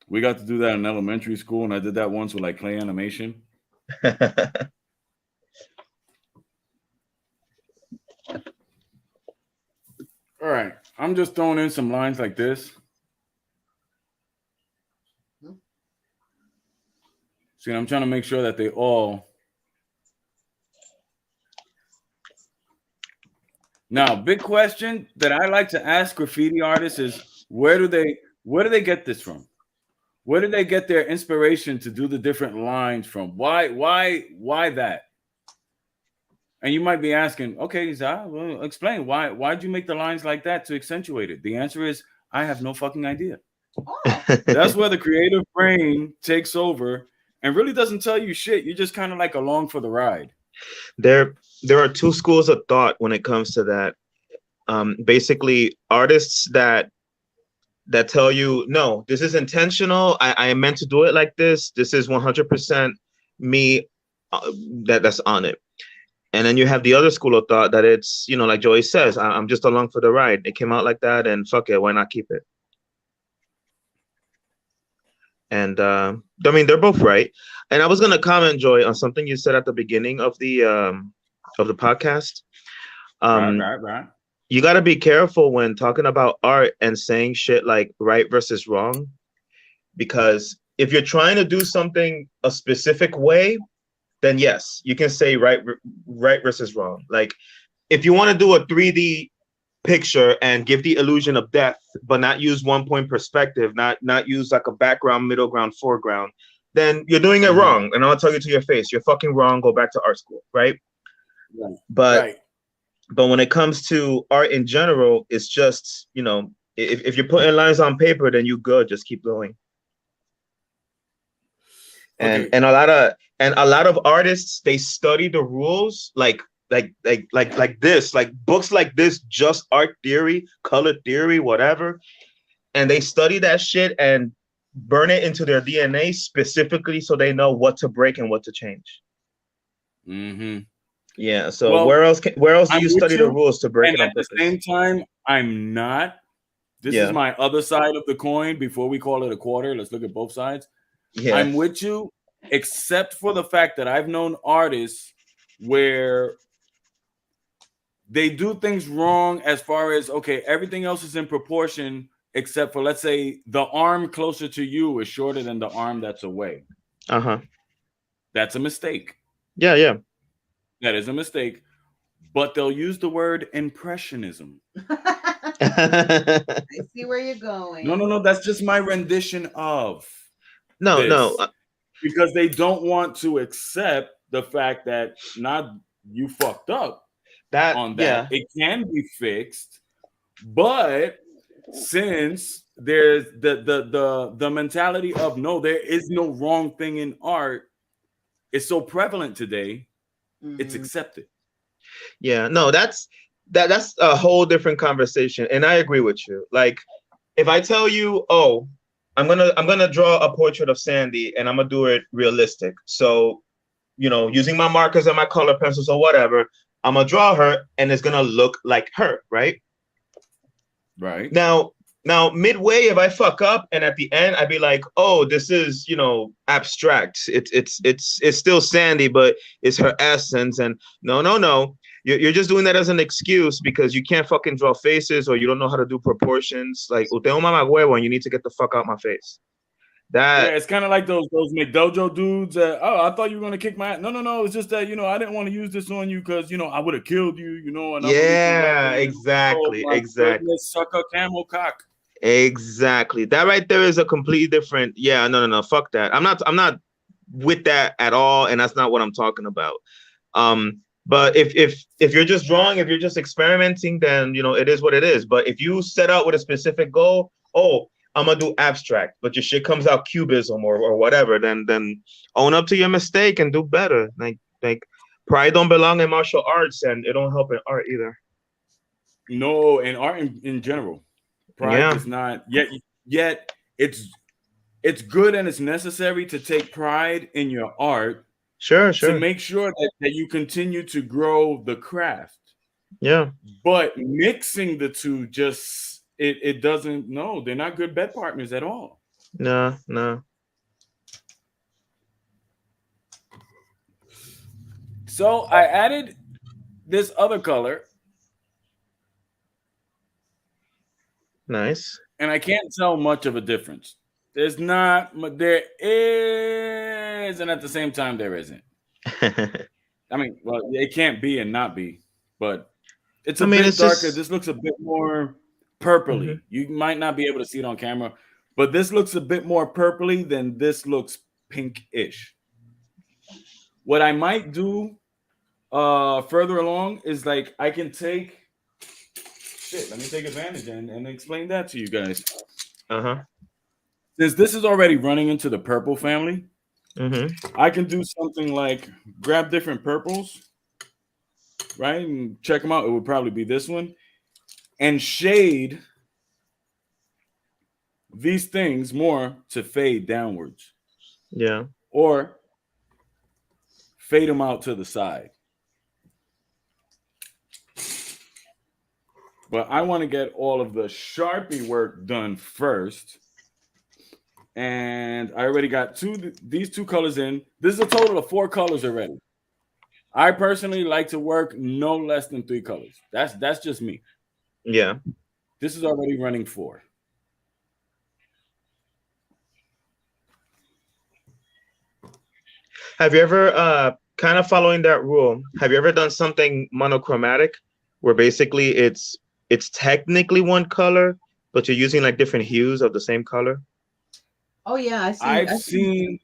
We got to do that in elementary school, and I did that once with like clay animation. All right, I'm just throwing in some lines like this. See, I'm trying to make sure that they all. Now, big question that I like to ask graffiti artists is where do they get this from? Where do they get their inspiration to do the different lines from? Why that? And you might be asking, okay, Zaza, well, explain why'd you make the lines like that to accentuate it? The answer is I have no fucking idea. Oh. That's where the creative brain takes over and really doesn't tell you shit. You're just kind of like along for the ride. There are two schools of thought when it comes to that. Basically, artists that tell you, no, this is intentional. I am meant to do it like this. This is 100% me. That's on it. And then you have the other school of thought that it's, you know, like Joey says, I'm just along for the ride. It came out like that, and fuck it, why not keep it? And I mean, they're both right. And I was gonna comment, Joy, on something you said at the beginning of the podcast. Right. You got to be careful when talking about art and saying shit like right versus wrong, because if you're trying to do something a specific way, then yes, you can say right versus wrong. Like if you want to do a 3D picture and give the illusion of depth, but not use 1 point perspective, not use like a background, middle ground, foreground, then you're doing it wrong. And I'll tell you to your face, you're fucking wrong. Go back to art school, right? But when it comes to art in general, it's just, you know, if you're putting lines on paper, then you good. Just keep going. And a lot of artists, they study the rules like this, like books like this, just art theory, color theory, whatever. And they study that shit and burn it into their DNA specifically so they know what to break and what to change. Mm-hmm. Yeah. So Well, where else do I'm you with study the you, rules to break and it at on the purpose? same time, I'm not. This is Yeah. my other side of the coin. Before we call it a quarter, let's look at both sides. Yeah. I'm with you, except for the fact that I've known artists where they do things wrong as far as, okay, everything else is in proportion except for, let's say, the arm closer to you is shorter than the arm that's away. Uh-huh. That's a mistake. Yeah, yeah. That is a mistake. But they'll use the word impressionism. I see where you're No, going. no, no. That's just my rendition of No, no. this because they don't want to accept the fact that not you fucked up That on that. yeah. It can be fixed, but since there's the mentality of no, there is no wrong thing in art, is so prevalent today. It's Mm. accepted. Yeah. No, that's a whole different conversation. And I agree with you. Like if I tell you, oh, I'm gonna draw a portrait of Sandy and I'm gonna do it realistic. So, using my markers and my color pencils or whatever, I'm gonna draw her and it's gonna look like her, right? Right. Now midway, if I fuck up and at the end I'd be like, oh, this is, abstract. It's still Sandy, but it's her essence. And no, no, no. You're just doing that as an excuse because you can't fucking draw faces or you don't know how to do proportions. Like, usted un mamagüevo and you need to get the fuck out my face. Yeah, That it's kind of like those McDojo dudes. Oh, I thought you were gonna kick my ass. No, no, no. It's just that I didn't want to use this on you because I would have killed you. And I'm a lethal yeah, weapon. Oh exactly, my exactly. goodness, suck a camel cock. Exactly. That right there is a completely different. Yeah, no, no, no. Fuck that. I'm not with that at all, and that's not what I'm talking about. But if you're just drawing, if you're just experimenting, then it is what it is. But if you set out with a specific goal, oh, I'm gonna do abstract, but your shit comes out cubism or whatever, then own up to your mistake and do better. Like pride don't belong in martial arts, and it don't help in art either. No, and art in general, pride Yeah, does not yet. It's good and it's necessary to take pride in your art sure, to sure. make sure that you continue to grow the craft. Yeah, But mixing the two just it doesn't. No, they're not good bed partners at all. no, no. So I added this other color, Nice. and I can't tell much of a difference. There's not, there is, and at the same time there isn't. I mean, well, it can't be and not be, but it's I a mean, bit it's darker. just. This looks a bit more Mhm. purpley. You might not be able to see it on camera, but this looks a bit more purpley than this looks pinkish. What I might do further along is like I can take shit. Let me take advantage and explain that to you guys. Uh-huh. Since this is already running into the purple family, Mm-hmm. I can do something like grab different purples, right, and check them out. It would probably be this one, and shade these things more to fade downwards, Yeah. or fade them out to the side. But I want to get all of the Sharpie work done first. And I already got these two colors in. This is a total of 4 colors already. I personally like to work no less than 3 colors. That's just me. Yeah. This is already running 4. Have you ever kind of following that rule? Have you ever done something monochromatic where basically it's technically one color, but you're using like different hues of the same color? Oh yeah, I see. I've seen,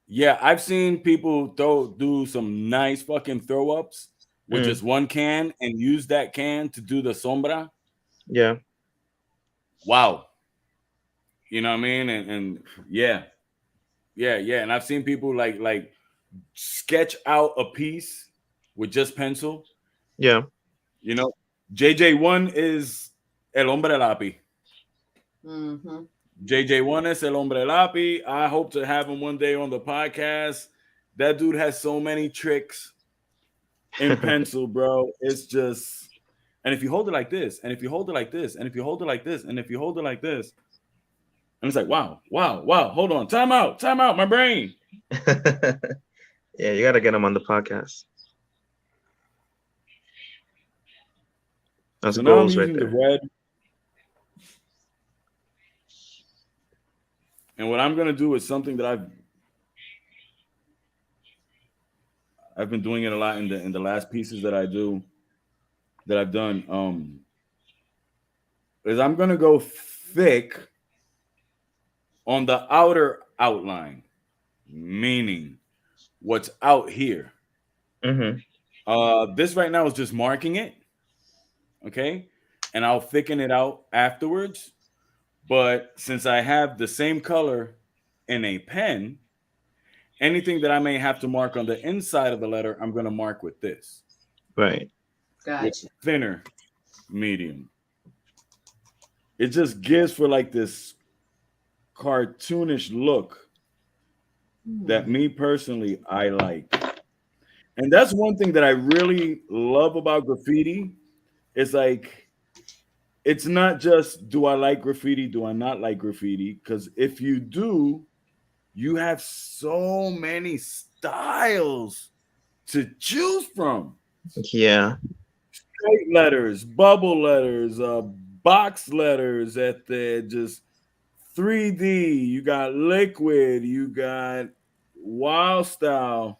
yeah, I've seen people do some nice fucking throw ups with Mm, just one can and use that can to do the sombra. yeah. Wow. You know what I mean? And yeah, yeah, yeah. And I've seen people like sketch out a piece with just pencil. Yeah. You know, JJ1 is el hombre lápiz. Mm-hmm. JJ1 is el hombre lápiz. I hope to have him one day on the podcast. That dude has so many tricks. in pencil, bro. It's just, and if you hold it like this, and if you hold it like this, and if you hold it like this, and if you hold it like this, and it's like, wow, wow, wow. Hold on, time out, my brain. Yeah, you gotta get him on the podcast. That's So now I'm goals right using the there. red, and what I'm gonna do is something that I've been doing it a lot in the last pieces that I've done. Is I'm gonna go thick on the outer outline, meaning what's out here. Mm-hmm. This right now is just marking it, okay, and I'll thicken it out afterwards. But since I have the same color in a pen, anything that I may have to mark on the inside of the letter, I'm gonna mark with this, Right. with Gotcha. thinner medium. It just gives for like this cartoonish look that me personally I like. And that's one thing that I really love about graffiti. It's like it's not just do I like graffiti, do I not like graffiti? Because if you do, you have so many styles to choose from. Yeah. Straight letters, bubble letters, box letters at the just 3D. You got liquid, you got wild style.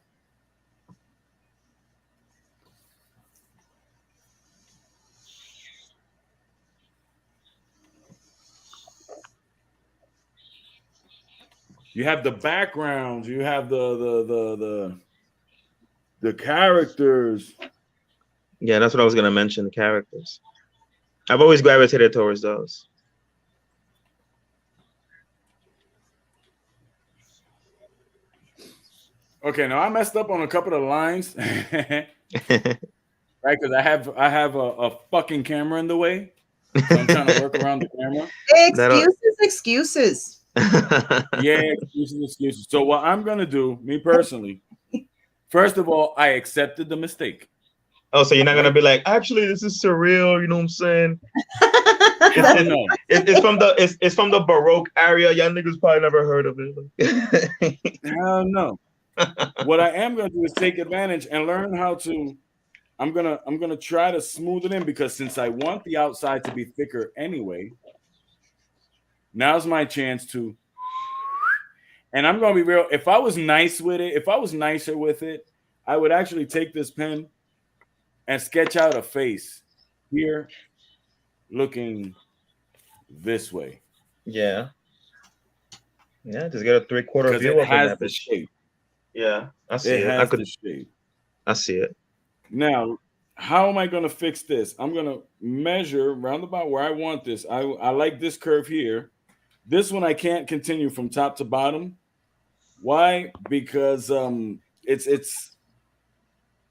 You have the backgrounds, you have the characters. Yeah, that's what I was gonna mention, the characters. I've always gravitated towards those. Okay, now I messed up on a couple of lines, right? Because I have a fucking camera in the way, so I'm trying to work around the camera. That'll Excuses, excuses. Yeah, excuses. So what I'm gonna do, me personally, first of all, I accepted the mistake. Oh, so you're not gonna Right? be like, actually, this is surreal. You know what I'm saying? Hell no. It's from the Baroque area. Y'all niggas probably never heard of it. Hell no. What I am gonna do is take advantage and learn how to. I'm gonna try to smooth it in because since I want the outside to be thicker anyway, now's my chance to. And I'm gonna be real. If I was nice with it, if I was nicer with it, I would actually take this pen and sketch out a face here, looking this way Yeah. Yeah, just get a 3/4 because view it up in has that the bitch. shape. Yeah, I see It it. has the shape. I see it. Now, how am I going to fix this? I'm going to measure roundabout where I want this. I like this curve here. This one I can't continue from top to bottom. Why? Because it's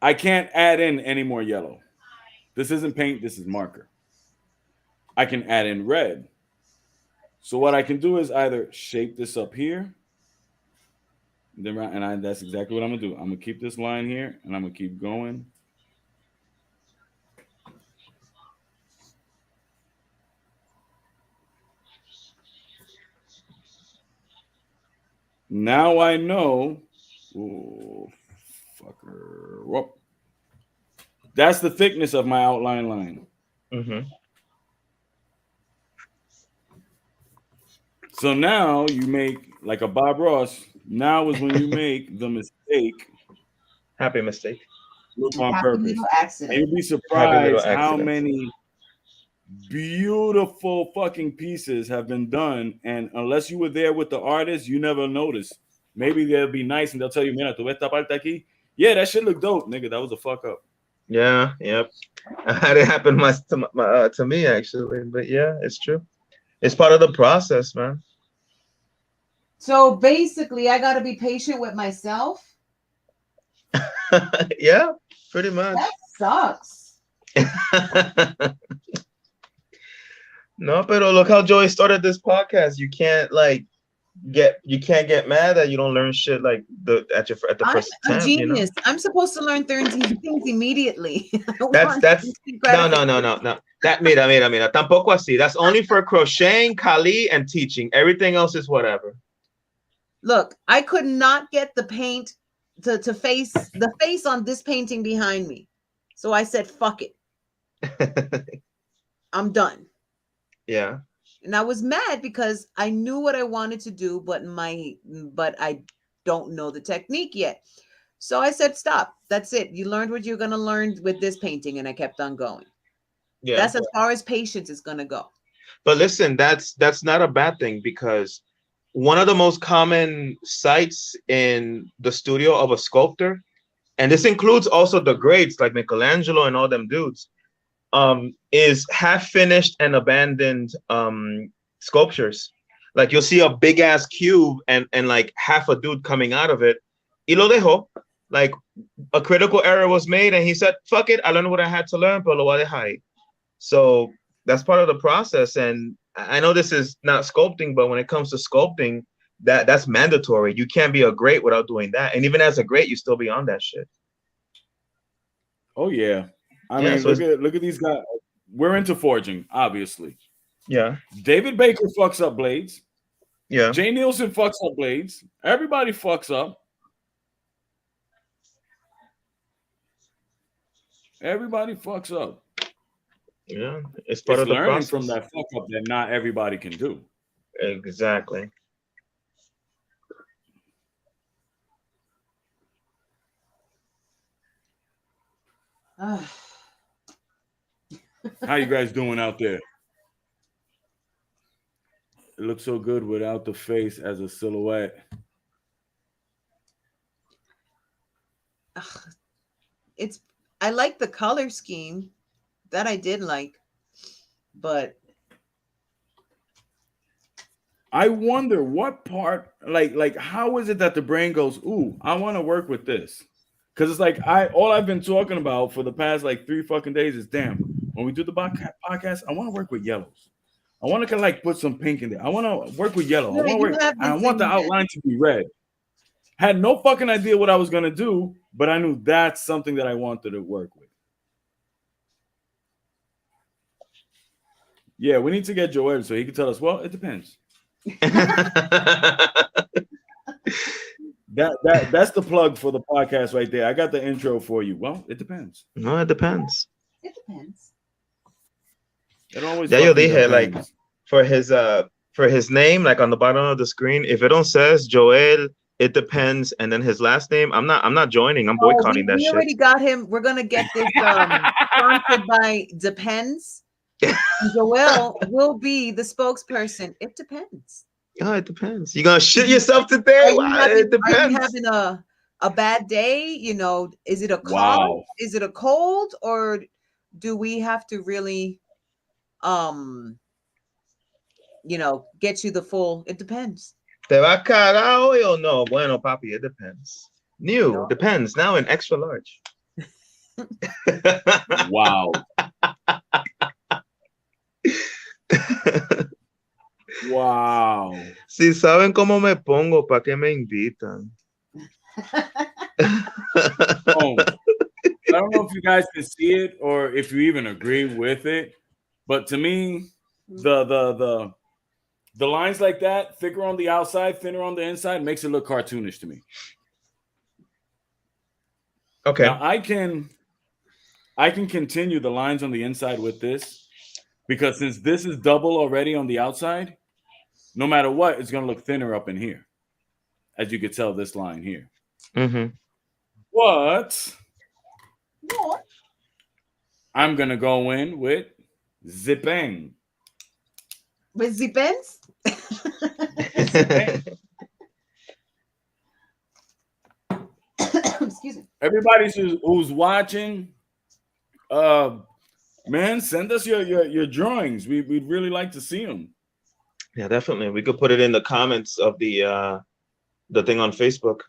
I can't add in any more yellow. This isn't paint, this is marker. I can add in red. So what I can do is either shape this up here, that's exactly what I'm gonna do. I'm gonna keep this line here, and I'm gonna keep going. Now I know. Oh, fucker. Whoop. That's the thickness of my outline line. Mm-hmm. So now you make like a Bob Ross. Now is when you make the mistake. Happy mistake. Look on Happy purpose. little And accident. you'd be Happy little surprised how accident. many beautiful fucking pieces have been done. And unless you were there with the artist, you never notice. Maybe they'll be nice and they'll tell you, "Mira, tu ves esta parte aquí? Yeah, that shit look dope, nigga. That was a fuck up." Yeah, yep. Had it happen to me actually, but yeah, it's true. It's part of the process, man. So basically, I got to be patient with myself. Yeah, pretty much. That sucks. No, pero look how Joey started this podcast. You can't like can't get mad that you don't learn shit like at the I'm first a attempt, you know. genius. I'm supposed to learn things immediately. I want That's instant no. Mira. Tampoco así. That's only for crocheting, Kali, and teaching. Everything else is whatever. Look, I could not get the paint to face the face on this painting behind me. So I said, fuck it. I'm done. Yeah. And I was mad because I knew what I wanted to do, but I don't know the technique yet. So I said, stop. That's it. You learned what you're going to learn with this painting. And I kept on going. Yeah. That's as far as patience is going to go. But listen, that's not a bad thing, because one of the most common sights in the studio of a sculptor, and this includes also the greats like Michelangelo and all them dudes, is half finished and abandoned sculptures. Like you'll see a big ass cube and like half a dude coming out of it. Y lo dejó. Like a critical error was made and he said, fuck it, I learned what I had to learn, pero lo voy a dejar ahí. So that's part of the process. And I know this is not sculpting, but when it comes to sculpting, that's mandatory. You can't be a great without doing that. And even as a great, you still be on that shit. Oh yeah. I mean, look at these guys. We're into forging, obviously. Yeah. David Baker fucks up blades. Yeah. Jay Nielsen fucks up blades. Everybody fucks up. Everybody fucks up. Yeah, it's part of the learning process. from that fuck up that not everybody can do. Exactly. How you guys doing out there? It looks so good without the face as a silhouette. I like the color scheme. That I did like. But I wonder what part, like how is it that the brain goes, ooh, I want to work with this? Because it's like all I've been talking about for the past like 3 fucking days is, damn, when we do the podcast, I want to work with yellows. I want to like put some pink in there. I want to work with yellow. I want the outline to be red. Had no fucking idea what I was gonna do, but I knew that's something that I wanted to work with. Yeah, we need to get Joel so he can tell us. Well, it depends. That's the plug for the podcast right there. I got the intro for you. Well, it depends. No, it depends. It depends. It always they had like for his name, like on the bottom of the screen, if it don't says Joel, it depends, and then his last name, I'm not joining. I'm boycotting that shit. We already got him. We're gonna get this sponsored by Depends. Joel will be the spokesperson. It depends. Oh, it depends. You gonna shit yourself today? It depends. Are you having a bad day? You know, is it a cough? Wow. Is it a cold? Or do we have to really you know, get you the full? It depends. ¿Te va a cagar hoy o no? Bueno, papi, it depends. New, no. Depends. Now in extra large. Wow. Wow. Si saben cómo me pongo, ¿para qué me invitan? I don't know if you guys can see it or if you even agree with it, but to me, the lines like that, thicker on the outside, thinner on the inside, makes it look cartoonish to me. Okay. Now I can continue the lines on the inside with this, because since this is double already on the outside, no matter what, it's going to look thinner up in here, as you could tell this line here. Mm-hmm. But I'm going to go in with zipping. With zippens? Excuse me. Everybody who's watching, man, send us your drawings. We'd really like to see them. Yeah, definitely. We could put it in the comments of the thing on Facebook.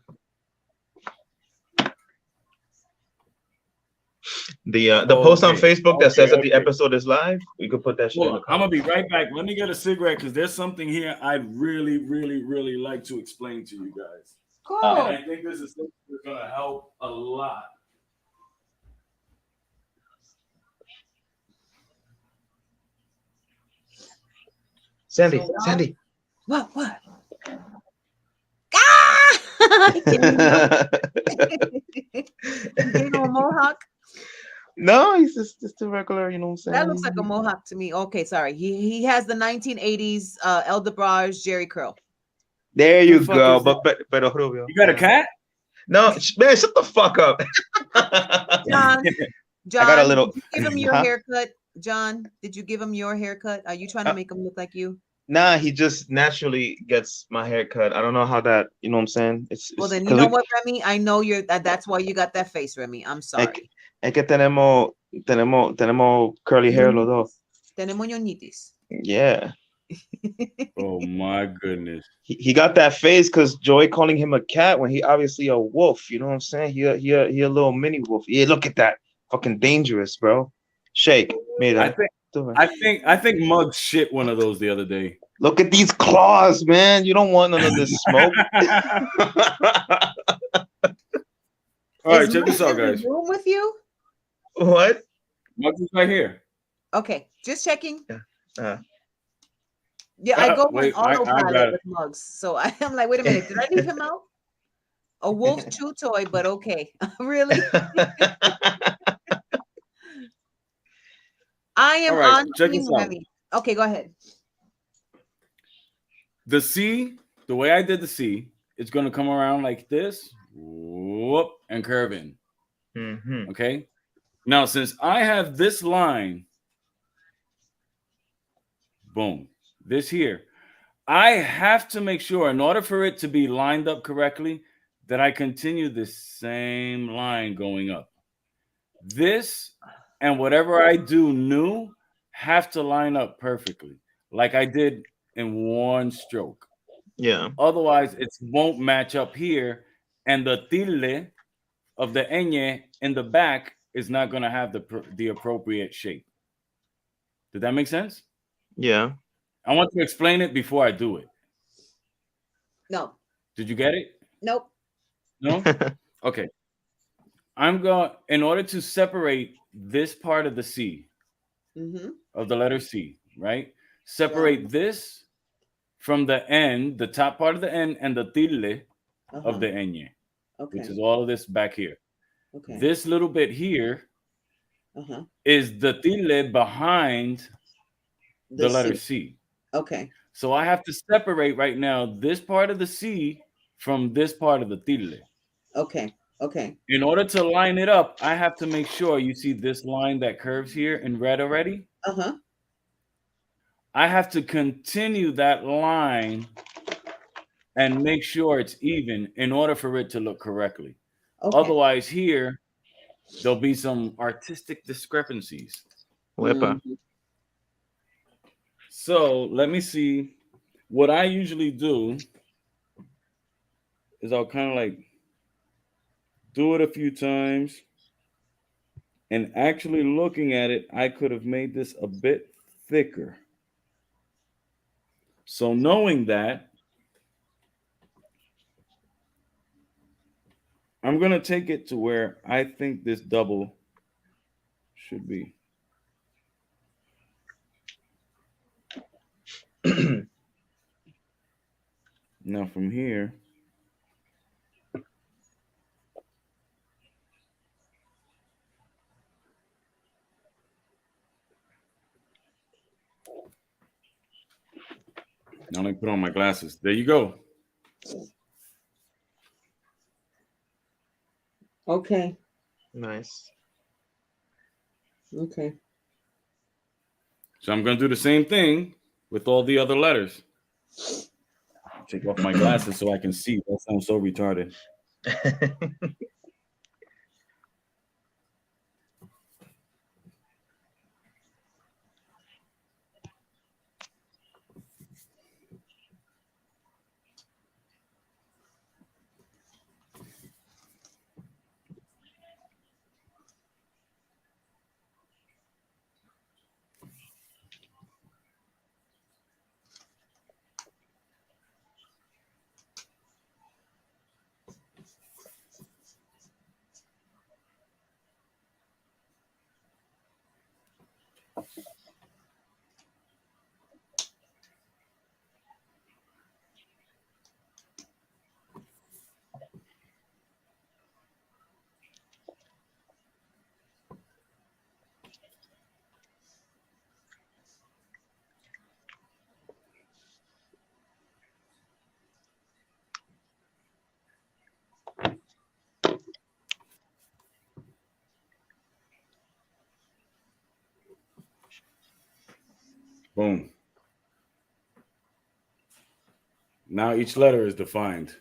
The post on Okay. Facebook that says that the episode is live. We could put that shit in the I'm comments. gonna be right back. Let me get a cigarette because there's something here I'd really, really, really like to explain to you guys. Cool. And I think this is something that's gonna help a lot. Sandy, So, Sandy. What? Ah! He gave me a mohawk. No, he's just a regular, you know what I'm saying? That looks like a mohawk to me. Okay, sorry. He has the 1980s El DeBarge Jerry curl. There you fuck go. is that? Pero Rubio. You got a cat? No, man, shut the fuck up. John, I got a little. did you give him your Huh? haircut? John, did you give him your haircut? Are you trying to make him look like you? Nah, he just naturally gets my haircut. I don't know how that, you know what I'm saying? Well, then you 'cause know what, Remy? I know that's why you got that face, Remy. I'm sorry. Es que tenemos curly hair los dos. Tenemos ñoñitis. Yeah. Oh my goodness. He got that face because Joy calling him a cat when he obviously a wolf. You know what I'm saying? He a little mini wolf. Yeah, look at that. Fucking dangerous, bro. Shake. Mira. I think Muggs shit one of those the other day. Look at these claws, man. You don't want none of this smoke. All right, check this out, guys. Is he in the room with you? What? Muggs is right here. Okay, just checking. Uh, Yeah, I go wait, on I got autopilot it. with Mugs. So I'm like, wait a minute, did I leave him out? A wolf chew toy, but okay. Really? I am All right, on check Team this out. Remy. Okay, go ahead. The C, the way I did the C, it's gonna come around like this, whoop, and curve in. mm-hmm. Okay. Now, since I have this line, boom, this here, I have to make sure, in order for it to be lined up correctly, that I continue the same line going up. This and whatever I do new have to line up perfectly, like I did in one stroke. Yeah. Otherwise, it won't match up here, and the tilde of the ñ in the back is not going to have the appropriate shape. Did that make sense? Yeah. I want to explain it before I do it. No. Did you get it? Nope. No? Okay. In order to separate this part of the C, of the letter C, right? Separate this from the N, the top part of the N, and the tilde of the ñ, which is all of this back here. Okay. This little bit here is the tilde behind the letter C. Okay. So I have to separate right now this part of the C from this part of the tilde. Okay. Okay. In order to line it up, I have to make sure you see this line that curves here in red already. I have to continue that line and make sure it's even in order for it to look correctly. Okay. Otherwise, here there'll be some artistic discrepancies. So let me see. What I usually do is I'll kind of like do it a few times. And actually looking at it, I could have made this a bit thicker. So knowing that, I'm going to take it to where I think this double should be. Now from here, now let me put on my glasses. There you go. Okay. Nice. Okay. So I'm going to do the same thing with all the other letters. Take off my glasses so I can see. That sounds so retarded. Boom. Now each letter is defined.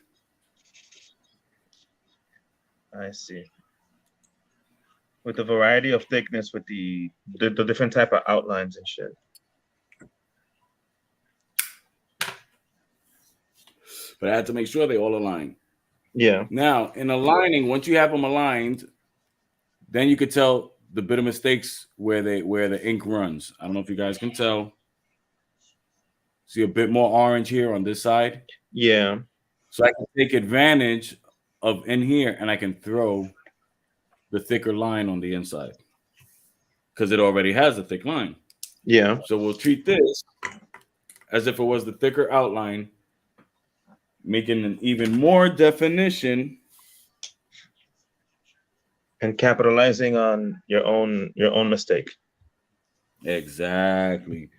I see. With the variety of thickness, with the different type of outlines and shit. But I had to make sure they all align. Yeah. Now, in aligning, once you have them aligned, then you could tell the bit of mistakes where the ink runs. I don't know if you guys can tell. See a bit more orange here on this side. Yeah. So I can take advantage of in here and I can throw the thicker line on the inside because it already has a thick line. Yeah. So we'll treat this as if it was the thicker outline, making an even more definition. And capitalizing on your own mistake. Exactly.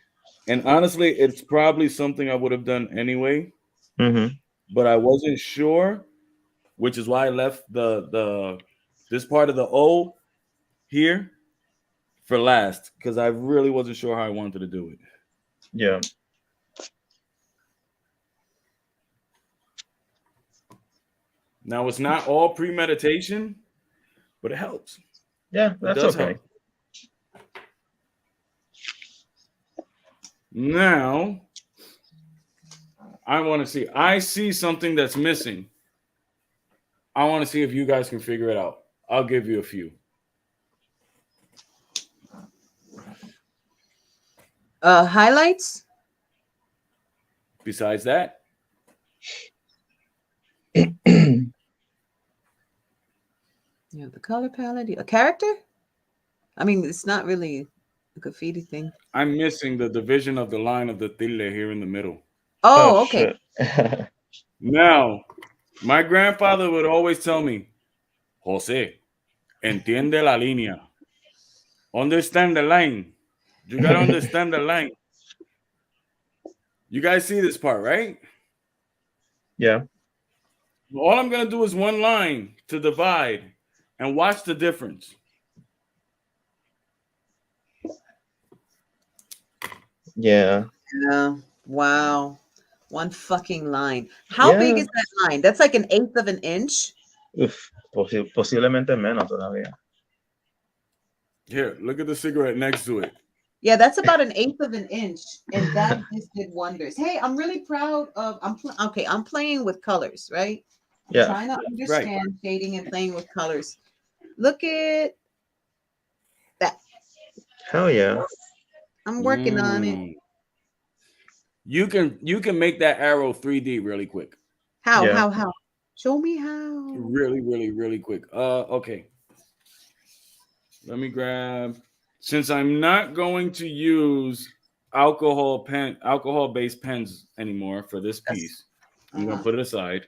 And honestly, it's probably something I would have done anyway, Mm-hmm. but I wasn't sure, which is why I left the this part of the O here for last because I really wasn't sure how I wanted to do it. Yeah. Now it's not all premeditation, but it helps. Yeah, that's okay. Help. Now I want to see. I see something that's missing. I want to see if you guys can figure it out. I'll give you a few. Highlights. Besides that, You have the color palette. A character. I mean, it's not really a graffiti thing. I'm missing the division of the line of the tilde here in the middle. Oh, okay. Now, my grandfather would always tell me, Jose, entiende la línea. Understand the line. You got to understand the line. You guys see this part, right? Yeah. All I'm going to do is one line to divide and watch the difference. Yeah. Yeah. Wow. One fucking line. How big is that line? That's like an eighth of an inch. Uf, posiblemente menos todavía. Here, look at the cigarette next to it. Yeah, that's about an eighth of an inch, and that just did wonders. Hey, I'm really proud of. I'm playing with colors, right? Yeah. Trying to understand shading and playing with colors. Look at that. Hell yeah. I'm working on it. You can make that arrow 3D really quick. How? Show me how. Really quick. Okay. Let me grab. Since I'm not going to use alcohol-based pens anymore for this piece, I'm gonna put it aside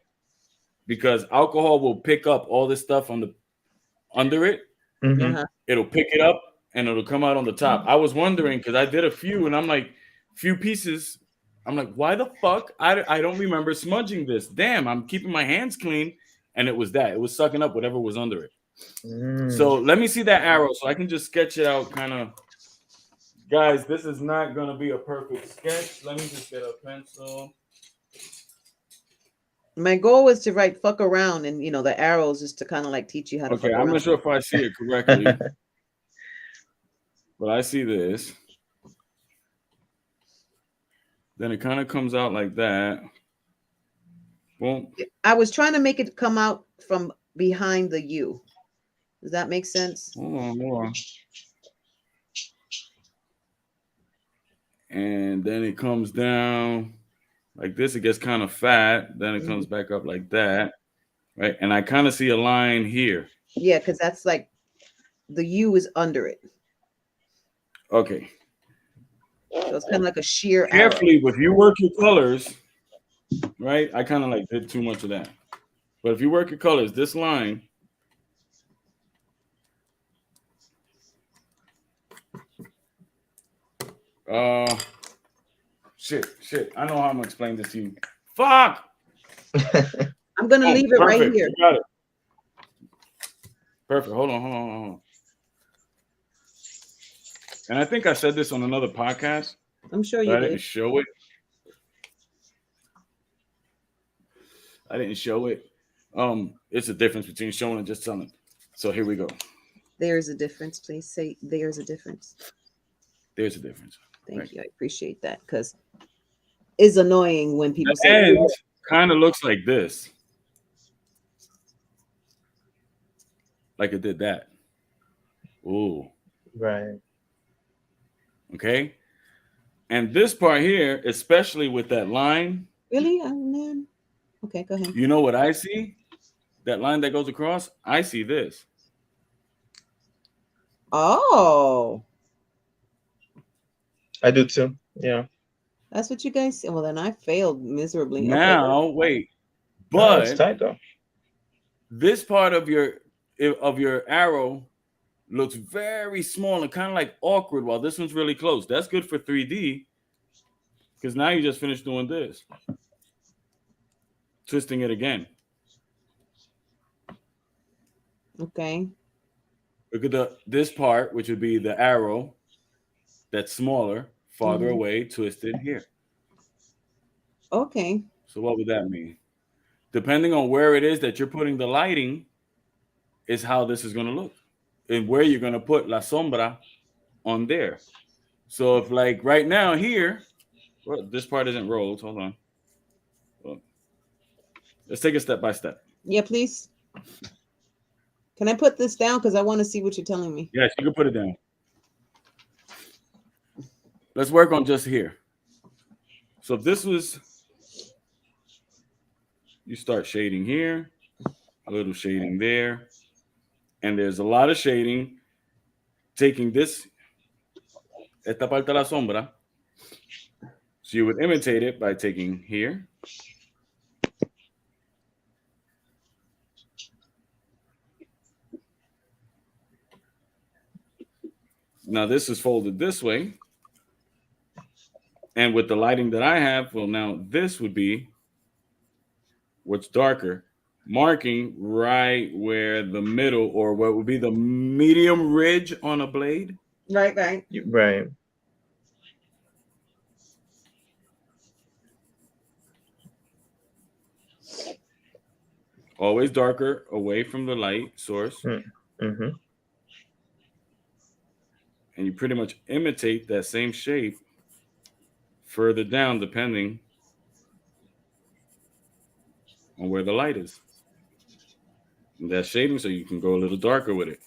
because alcohol will pick up all this stuff under it. Mm-hmm. It'll pick it up and it'll come out on the top. I was wondering because I did a few and I'm like, few pieces. I'm like, why the fuck? I don't remember smudging this. Damn, I'm keeping my hands clean. And it was that. It was sucking up whatever was under it. So let me see that arrow so I can just sketch it out kind of. Guys, this is not going to be a perfect sketch. Let me just get a pencil. My goal was to write fuck around and, the arrows is to kind of like teach you how to fuck around. I'm not sure if I see it correctly. But I see this. Then it kind of comes out like that. Boom. I was trying to make it come out from behind the U. Does that make sense? Hold on. And then it comes down like this. It gets kind of fat. Then it comes back up like that. Right. And I kind of see a line here. Yeah, because that's like the U is under it. Okay. So it's kind of like a sheer Carefully, if you work your colors, right? I kind of like did too much of that. But if you work your colors, this line. Shit. I know how I'm gonna explain this to you. Fuck. I'm gonna leave it right here. You got it. Perfect. Hold on. And I think I said this on another podcast. I'm sure But you I didn't did. show it. I didn't show it. It's a difference between showing and just telling. So here we go. There's a difference. Please say there's a difference. There's a difference. Thank Right. you. I appreciate that because it's annoying when people The say, end kind of looks like this. Like it did that. Ooh. Right. Okay. And this part here, especially with that line, really? Oh, man. Okay, go ahead. you know what I see? That line that goes across, I see this. Oh, I do too. Yeah. that's what you guys see. Well, then I failed miserably. Okay. Now, wait. Oh, it's But tight though. this part of your arrow looks very small and kind of like awkward while this one's really close. That's good for 3D because now you just finished doing this. Twisting it again. Okay. Look at this part, which would be the arrow that's smaller, farther away, twisted here. Okay. So what would that mean? Depending on where it is that you're putting the lighting is how this is going to look and where you're going to put la sombra on there. So if like right now here, well, this part isn't rolled. Hold on. Well, let's take it step by step. Yeah, please. Can I put this down? Because I want to see what you're telling me. Yes, you can put it down. Let's work on just here. So if this was, you start shading here, a little shading there, and there's a lot of shading. Taking this, esta parte de la sombra, so you would imitate it by taking here. Now this is folded this way. And with the lighting that I have, well, now this would be what's darker, marking right where the middle or what would be the medium ridge on a blade. Right, right. Right. Always darker away from the light source. Mm-hmm. And you pretty much imitate that same shape further down depending on where the light is. And that's shading so you can go a little darker with it.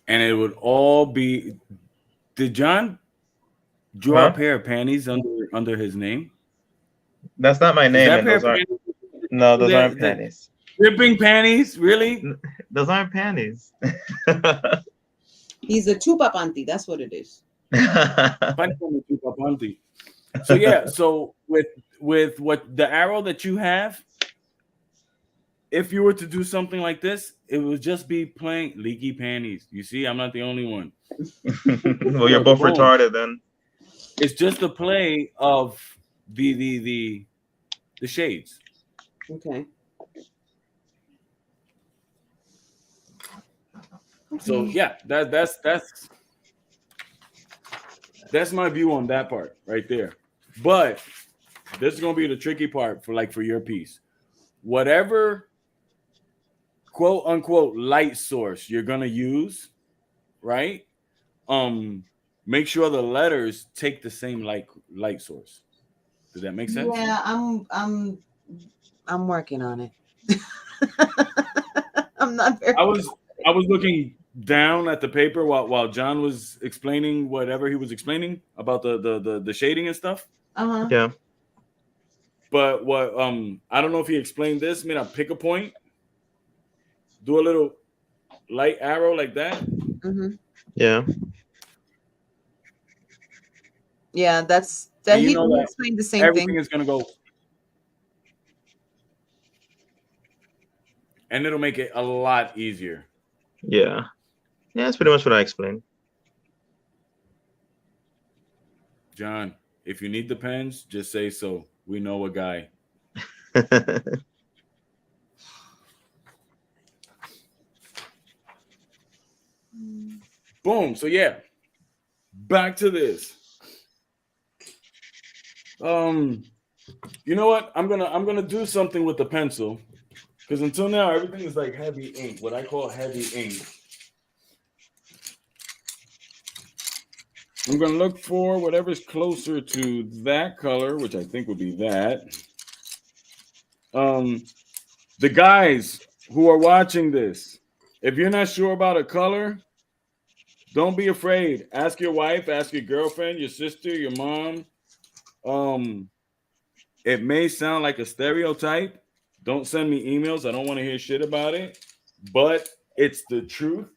And it would all be. Did John draw a pair of panties under his name? That's not my Is name, that and pair those of aren't. panties? No, those aren't panties. Dripping panties? Really? Those aren't panties. He's a chupa panty. That's what it is. So yeah, so with what the arrow that you have, if you were to do something like this, it would just be plain leaky panties. You see, I'm not the only one. Well, you're both retarded then. It's just the play of the shades. Okay. So yeah, that's my view on that part right there. But this is gonna be the tricky part for your piece. Whatever quote unquote light source you're gonna use, right? Make sure the letters take the same light source. Does that make sense? Yeah, I'm working on it. I'm not very. I was looking down at the paper while John was explaining whatever he was explaining about the shading and stuff. Yeah. But what I don't know if he explained this. Mira, pick a point, do a little light arrow like that. Mm-hmm. Yeah. Yeah, that's that. He explained the same everything thing. is gonna go and it'll make it a lot easier. Yeah. Yeah, that's pretty much what I explained. John, if you need the pens, just say so. We know a guy. Boom. So yeah, back to this. You know what? I'm gonna do something with the pencil because until now everything is like heavy ink, what I call heavy ink. I'm gonna look for whatever's closer to that color, which I think would be that. The guys who are watching this, if you're not sure about a color, don't be afraid. Ask your wife, ask your girlfriend, your sister, your mom. It may sound like a stereotype. Don't send me emails. I don't want to hear shit about it. But it's the truth.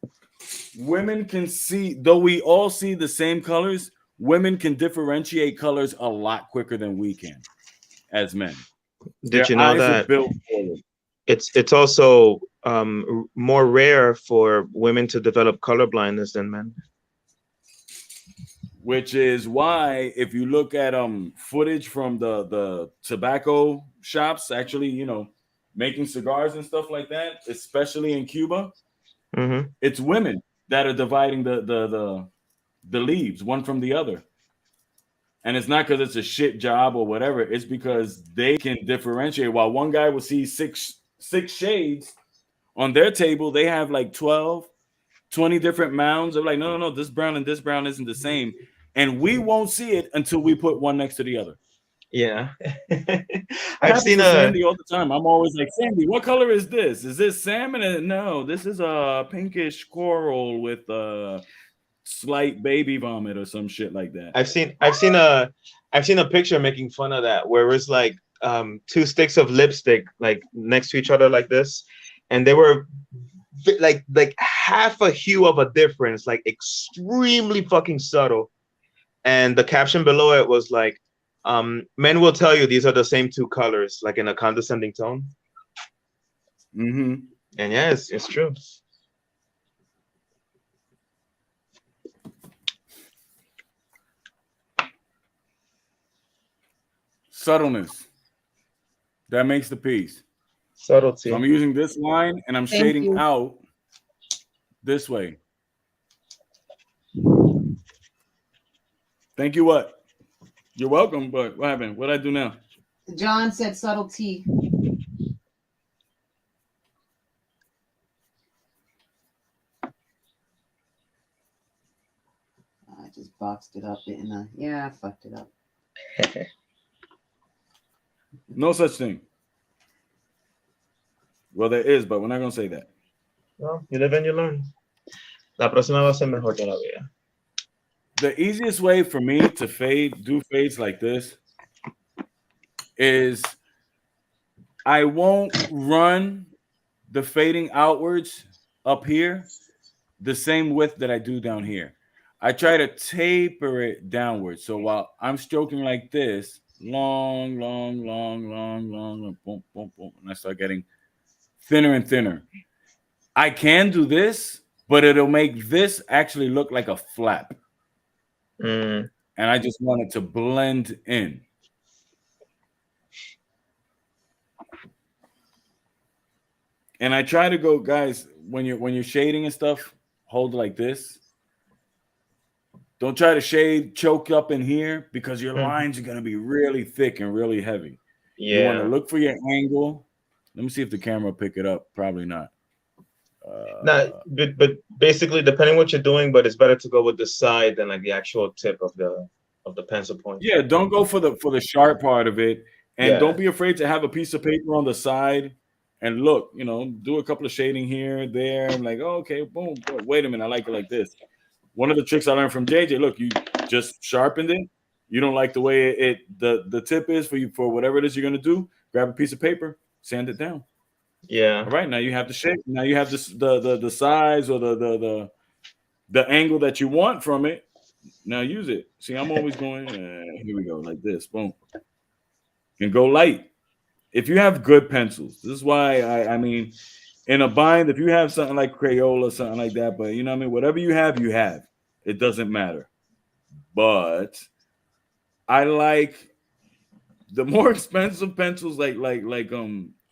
Women can see, though we all see the same colors, women can differentiate colors a lot quicker than we can as men. Did you Their know eyes are that built for it. it's also more rare for women to develop color blindness than men? Which is why if you look at footage from the tobacco shops actually, you know, making cigars and stuff like that, especially in Cuba, Mm-hmm. it's women that are dividing the leaves one from the other. And it's not because it's a shit job or whatever, it's because they can differentiate. While one guy will see six shades on their table, they have like 12, 20 different mounds. They're like, no, this brown and this brown isn't the same. And we won't see it until we put one next to the other. Yeah. It I've happens seen to a Sandy all the time. I'm always like, Sandy, what color is this? Is this salmon? And no, this is a pinkish coral with a slight baby vomit or some shit like that. I've seen a picture making fun of that where it's like two sticks of lipstick like next to each other like this, and they were like half a hue of a difference, like extremely fucking subtle. And the caption below it was like, men will tell you these are the same two colors, like in a condescending tone. Mm-hmm. And yeah, it's true. Subtleness. That makes the piece. Subtlety. So I'm using this line and I'm Thank shading you. out this way. Thank you. What? You're welcome. But what happened? What I do now? John said subtlety. I just boxed it up, didn't I? Yeah, I fucked it up. No such thing. Well, there is, but we're not gonna say that. Well, you live and you learn. La próxima va a ser mejor todavía. The easiest way for me to do fades like this, is I won't run the fading outwards up here the same width that I do down here. I try to taper it downwards. So while I'm stroking like this, long, long, long, long, long, boom, boom, boom, and I start getting thinner and thinner. I can do this, but it'll make this actually look like a flap. Mm. And I just want it to blend in. And I try to go, guys, when you're shading and stuff, hold it like this. Don't try to shade choke up in here because your lines are going to be really thick and really heavy. Yeah. You want to look for your angle. Let me see if the camera will pick it up. Probably not. No, but basically, depending what you're doing, but it's better to go with the side than like the actual tip of the pencil point. Yeah, don't go for the sharp part of it, and Yeah. don't be afraid to have a piece of paper on the side and look. You know, do a couple of shading here, there. I'm like, oh, okay, boom. Wait a minute, I like it like this. One of the tricks I learned from JJ. Look, you just sharpened it. You don't like the way the tip is for whatever it is you're gonna do. Grab a piece of paper, sand it down. Yeah. All right, now you have the shape. Now you have the size or the angle that you want from it. Now use it. See, I'm always going. Here we go, like this. Boom. And go light. If you have good pencils, this is why I mean, in a bind, if you have something like Crayola, something like that, but you know what I mean, whatever you have, you have. It doesn't matter. But I like the more expensive pencils, like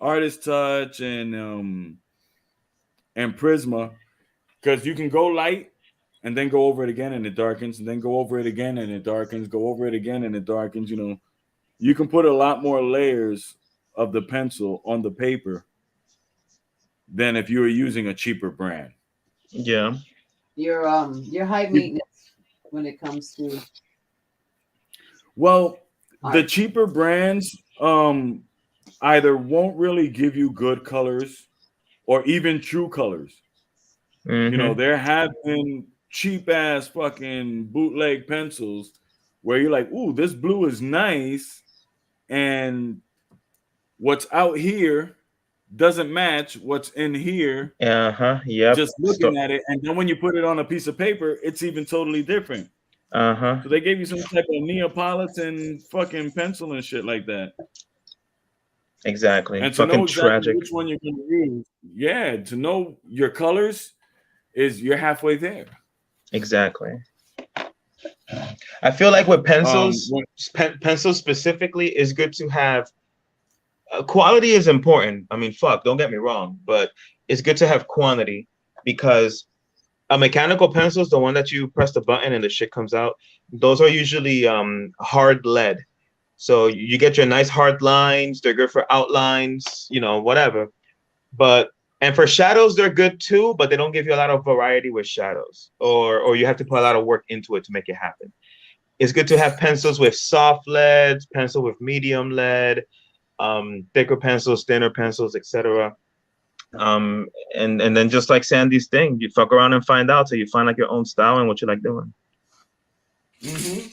Artist Touch and Prisma, because you can go light and then go over it again and it darkens, and then go over it again and it darkens, go over it again and it darkens. You know, you can put a lot more layers of the pencil on the paper than if you were using a cheaper brand. Yeah. Your high maintenance when it comes to Well, the art. cheaper brands either won't really give you good colors or even true colors. You know, Mm-hmm. there have been cheap ass fucking bootleg pencils where you're like, ooh, this blue is nice, and what's out here doesn't match what's in here. Uh-huh. Yep. Just looking at it, and then when you put it on a piece of paper, it's even totally different. Uh-huh. So they gave you some type of Neapolitan fucking pencil and shit like that. Exactly. And to know Fucking exactly tragic. which one you're going to use, yeah, to know your colors is you're halfway there. Exactly. I feel like with pencils, When, pencils specifically, is good to have. Quality is important. I mean, fuck, don't get me wrong, but it's good to have quantity because a mechanical pencil is the one that you press the button and the shit comes out. Those are usually hard lead. So you get your nice hard lines. They're good for outlines, you know, whatever. But and for shadows, they're good too, but they don't give you a lot of variety with shadows, or you have to put a lot of work into it to make it happen. It's good to have pencils with soft leads, pencil with medium lead, thicker pencils, thinner pencils, etc. And then just like Sandy's thing, you fuck around and find out till you find like your own style and what you like doing. mm-hmm.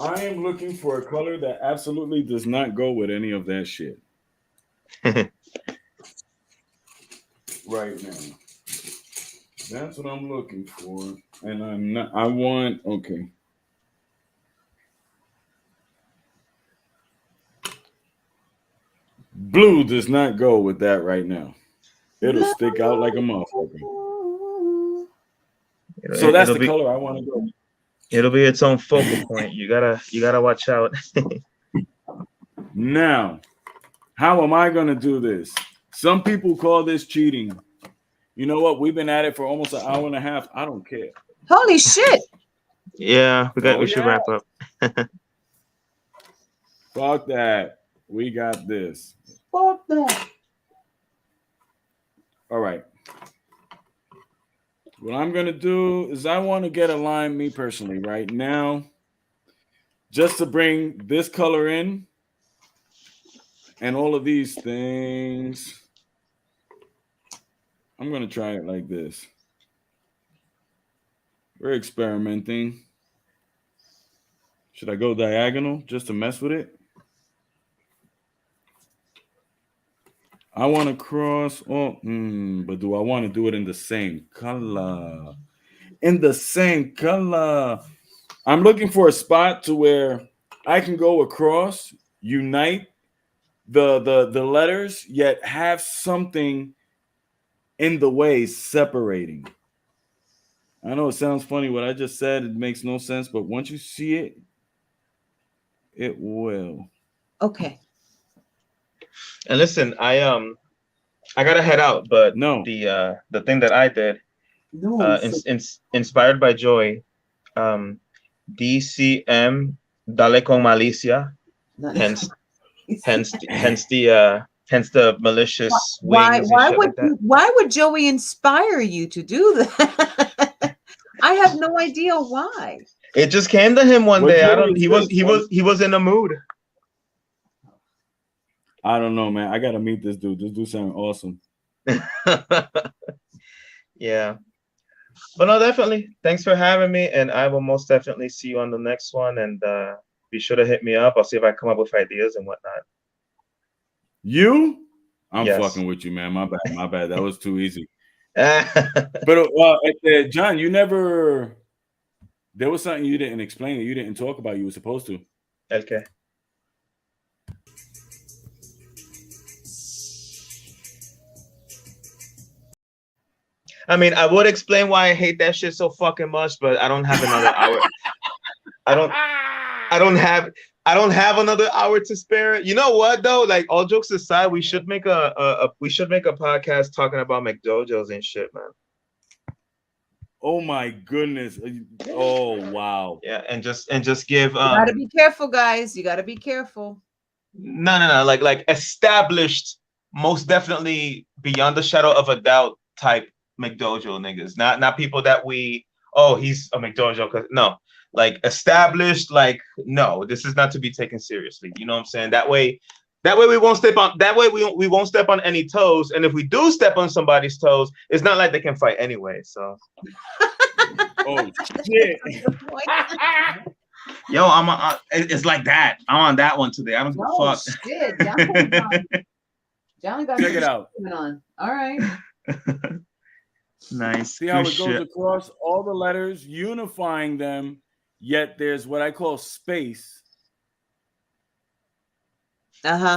I am looking for a color that absolutely does not go with any of that shit right now. That's what I'm looking for. And I'm not, I want, okay. Blue does not go with that right now. It'll stick out like a motherfucker. So that's It'll the be color I want to go. it'll be its own focal point. You gotta watch out. Now, how am I going to do this? Some people call this cheating. You know what? We've been at it for almost an hour and a half. I don't care. Holy shit! Yeah, Oh, we should yeah. wrap up. Fuck that. We got this. Fuck that. All right. What I'm going to do is I want to get a line, me personally, right now, just to bring this color in and all of these things. I'm going to try it like this. We're experimenting. Should I go diagonal just to mess with it? I want to cross. Oh, but do I want to do it in the same color? In the same color. I'm looking for a spot to where I can go across, unite the letters, yet have something in the way separating. I know it sounds funny what I just said. It makes no sense, but once you see it, it will. Okay. And listen, I gotta head out, but No. the thing that I did, No. inspired by Joy, DCM Dale con Malicia, hence the malicious wings and shit like that. Why would Joey inspire you to do that? I have no idea why. It just came to him one What day. I Joey don't. said, He was in a mood. I don't know, man. I gotta meet this dude. This dude sounds awesome. Yeah. But no, definitely. Thanks for having me, and I will most definitely see you on the next one. And be sure to hit me up. I'll see if I come up with ideas and whatnot. You? I'm Yes. fucking with you, man. My bad. My bad. That was too easy. Okay. But John, you never. There was something you didn't explain that you didn't talk about. You were supposed to. I mean, I would explain why I hate that shit so fucking much, but I don't have another hour. I don't. I don't have. I don't have another hour to spare. You know what though? Like all jokes aside, we should make a podcast talking about McDojos and shit, man. Oh my goodness. Oh wow. Yeah, and just give You gotta be careful, guys. You gotta be careful. no, like established, most definitely beyond the shadow of a doubt type McDojo niggas, not people that we, oh, he's a McDojo, cause no, like established, like no, this is not to be taken seriously. You know what I'm saying? That way we won't step on, that way we won't step on any toes, and if we do step on somebody's toes, it's not like they can fight anyway. So Oh shit. yo, it's like that. I'm on that one today. I don't give a Oh fuck. shit! Johnny got Check it out. on. All right. Nice. See how Good it goes shit. across all the letters, unifying them, yet there's what I call space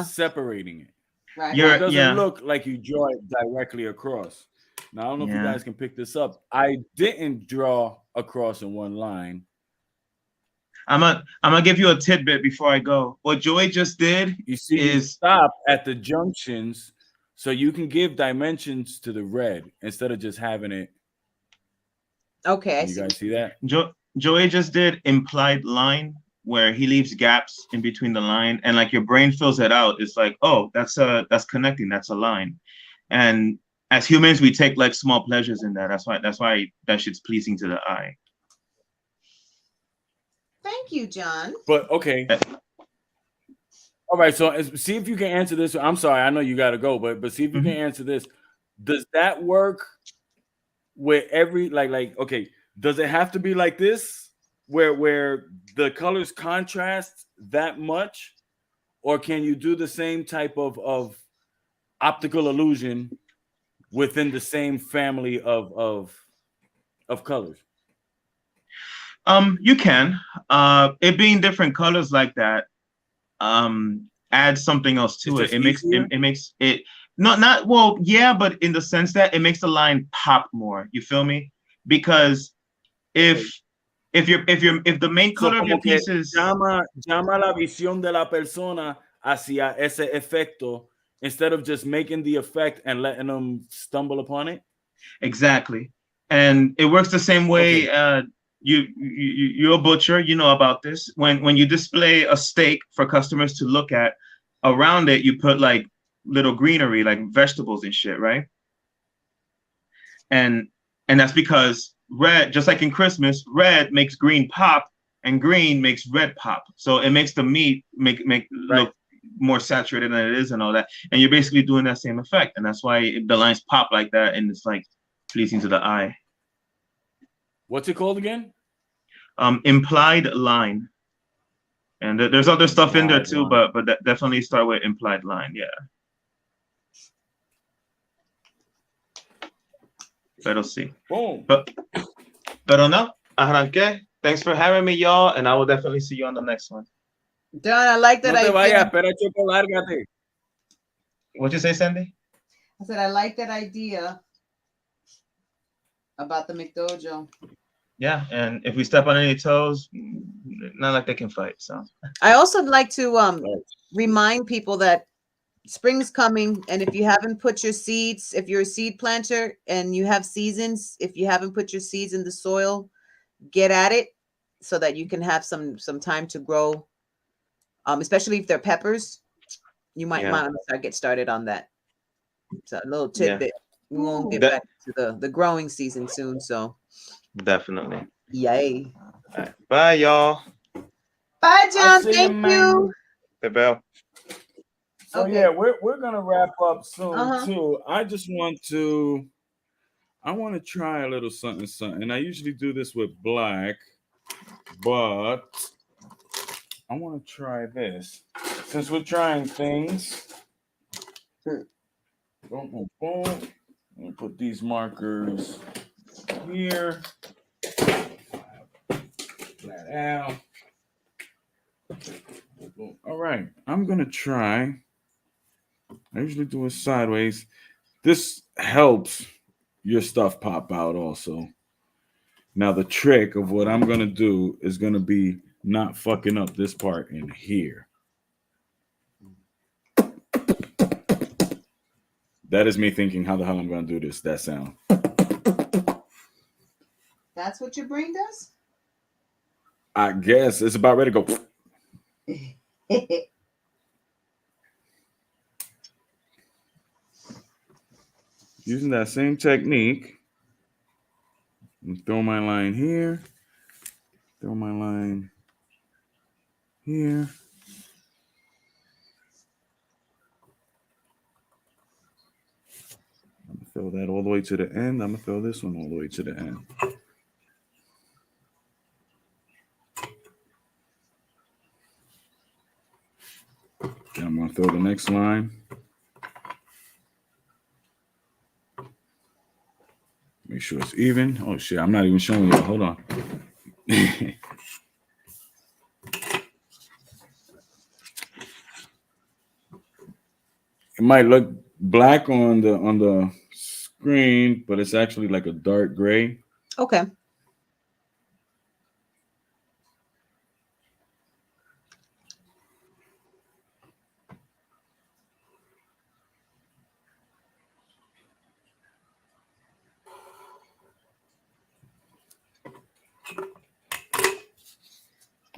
separating it. Right. It doesn't look like you draw it directly across. Now, I don't know if you guys can pick this up. I didn't draw across in one line. I'm gonna give you a tidbit before I go. What Joey just did You see, you stop at the junctions so you can give dimensions to the red instead of just having it. Okay. You guys see that? Joey just did implied line, where he leaves gaps in between the line, and like your brain fills it out. It's like, oh, that's connecting. That's a line. And as humans, we take like small pleasures in that. That's why that shit's pleasing to the eye. Thank you, John. But okay. All right. So see if you can answer this. I'm sorry, I know you got to go, but see if you can answer this. Does that work with every like? Okay, does it have to be like this, where the colors contrast that much, or can you do the same type of optical illusion within the same family of colors? You can. It being different colors like that, adds something else to it. It makes it not well, yeah, but in the sense that it makes the line pop more. You feel me? Because if the main color of your piece is llama la visión de la persona hacia ese efecto instead of just making the effect and letting them stumble upon it. Exactly, and it works the same way. Okay. You're a butcher, you know about this. When you display a steak for customers to look at, around it you put like little greenery, like vegetables and shit, right? And that's because red, just like in Christmas, red makes green pop and green makes red pop. So it makes the meat make look more saturated than it is and all that. And you're basically doing that same effect. And that's why the lines pop like that and it's like pleasing to the eye. What's it called again? Implied line. And there's other stuff in there too, but definitely start with implied line. Yeah. Pero sí. Boom. Pero no, arranqué. Thanks for having me, y'all, and I will definitely see you on the next one. Don, I like that idea. What'd you say, Sandy? I said I like that idea about the McDojo. Yeah, and if we step on any toes, not like they can fight. So I also like to remind people that spring's coming, and if you haven't put your seeds, if you're a seed planter and you have seasons, if you haven't put your seeds in the soil, get at it so that you can have some time to grow. Especially if they're peppers, you might want to get started on that. So a little tidbit. We won't get back to the growing season soon, so definitely. Yay. All right. Bye, y'all. Bye, John. Thank you. The bell. So yeah, we're gonna wrap up soon too. I just want to try a little something. I usually do this with black, but I want to try this. Since we're trying things. Boom, boom, boom. I'm gonna put these markers here. Flat out. All right, I'm gonna try. I usually do it sideways. This helps your stuff pop out also. Now the trick of what I'm gonna do is gonna be not fucking up this part in here. That is me thinking how the hell I'm gonna do this. That sound. That's what your brain does? I guess it's about ready to go. Using that same technique, throw my line here, throw my line here. I'm gonna throw that all the way to the end. I'm gonna throw this one all the way to the end. And I'm gonna throw the next line. Make sure it's even. Oh shit, I'm not even showing you. Hold on. It might look black on the screen, but it's actually like a dark gray. Okay.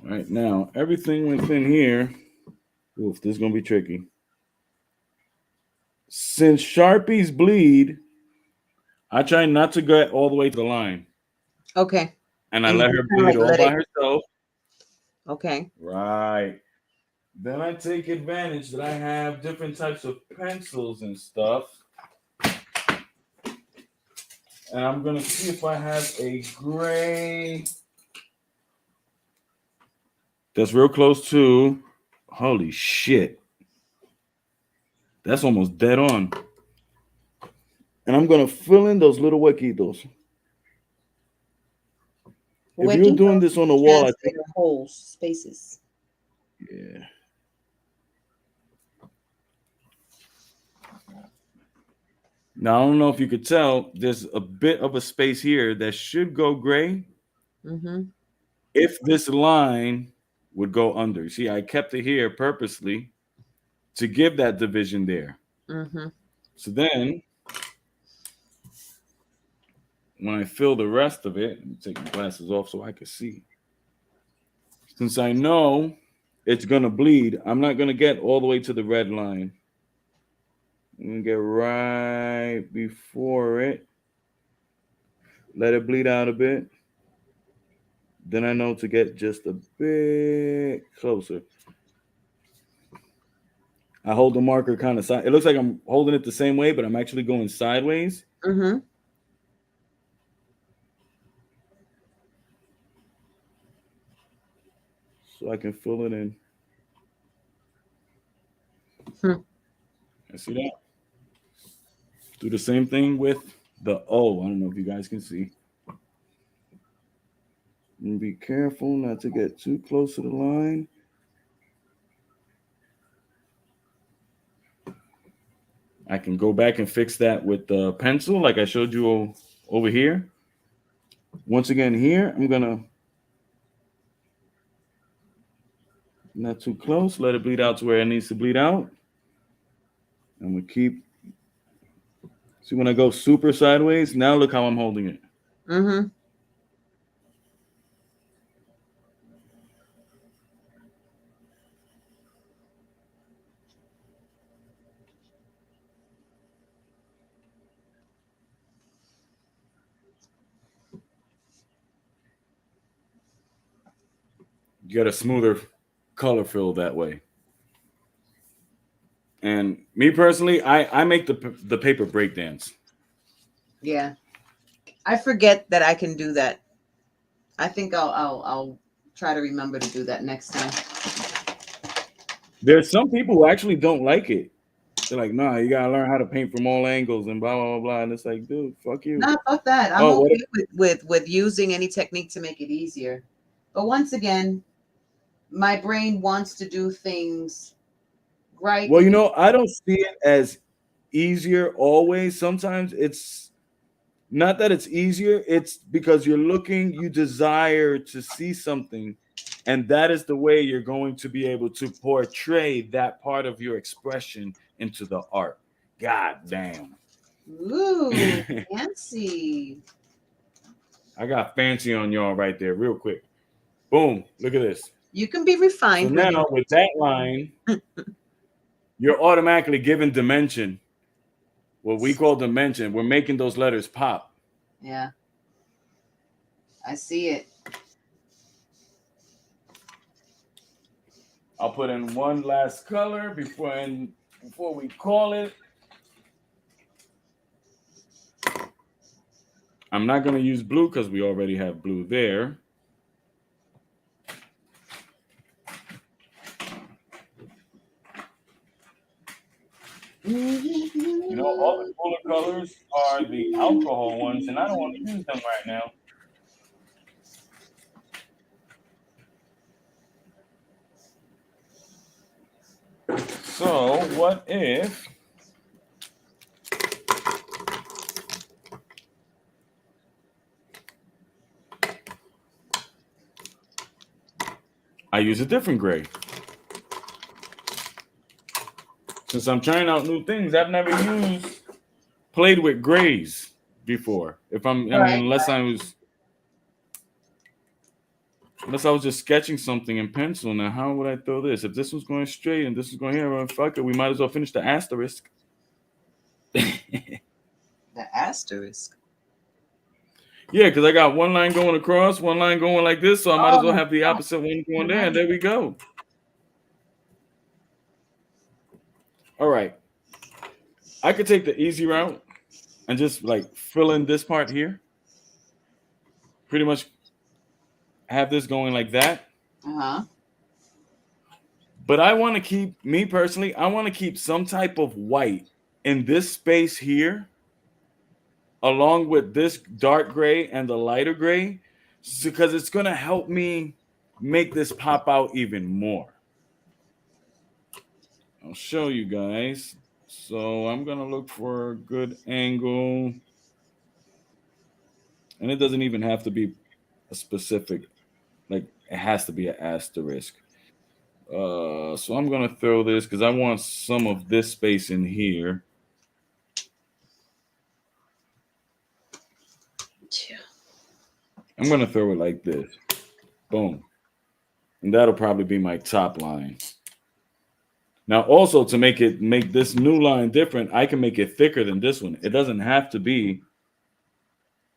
Right now, everything within here. Oof, this is gonna be tricky. Since Sharpies bleed, I try not to get all the way to the line. Okay. And I And let you her kinda bleed like all let by it- herself. Okay. Right. Then I take advantage that I have different types of pencils and stuff. And I'm gonna see if I have a gray that's real close to. Holy shit. That's almost dead on. And I'm gonna fill in those little huequitos. If you're doing this on the wall, I think. Holes, spaces. Yeah. Now I don't know if you could tell. There's a bit of a space here that should go gray. Mm-hmm. If this line would go under. See, I kept it here purposely to give that division there. Mm-hmm. So then, when I fill the rest of it, let me take my glasses off so I can see. Since I know it's gonna bleed, I'm not gonna get all the way to the red line. I'm gonna get right before it. Let it bleed out a bit. Then I know to get just a bit closer. I hold the marker kind of side. It looks like I'm holding it the same way, but I'm actually going sideways. Mm-hmm. So I can fill it in. I see that. Do the same thing with the O. I don't know if you guys can see. And be careful not to get too close to the line. I can go back and fix that with the pencil like I showed you over here. Once again here, I'm gonna not too close, let it bleed out to where it needs to bleed out. I'm gonna keep, see when I go super sideways, now look how I'm holding it. Mm-hmm. You get a smoother color fill that way. And me personally, I make the paper breakdance. Yeah. I forget that I can do that. I think I'll try to remember to do that next time. There's some people who actually don't like it. They're like, nah, you gotta learn how to paint from all angles and blah blah blah blah. And it's like, dude, fuck you. No, fuck that. I'm Oh, okay with using any technique to make it easier. But once again, my brain wants to do things right. Well, I don't see it as easier always. Sometimes it's Not that it's easier, it's because you're looking, you desire to see something, and that is the way you're going to be able to portray that part of your expression into the art. God damn. Ooh, fancy. I got fancy on y'all right there, real quick. Boom, look at this. You can be So refined when now you with that line, you're automatically given dimension. What we call dimension. We're making those letters pop. Yeah. I see it. I'll put in one last color before we call it. I'm not going to use blue because we already have blue there. You know, all the cooler colors are the alcohol ones, and I don't want to use them right now. So, what if I use a different gray? Since I'm trying out new things, I've never played with grays before. Unless I was just sketching something in pencil. Now, how would I throw this? If this was going straight and this was going here, well, fuck it, we might as well finish the asterisk. The asterisk. Yeah, because I got one line going across, one line going like this, so I might as well have the opposite one going there, and there we go. All right. I could take the easy route and just like fill in this part here. Pretty much have this going like that. Uh-huh. But I want to keep, me personally, I want to keep some type of white in this space here, along with this dark gray and the lighter gray, because it's going to help me make this pop out even more. I'll show you guys. So I'm going to look for a good angle. And it doesn't even have to be a specific, like it has to be an asterisk. So I'm going to throw this because I want some of this space in here. I'm going to throw it like this. Boom. And that'll probably be my top line. Now, also to make this new line different, I can make it thicker than this one. It doesn't have to be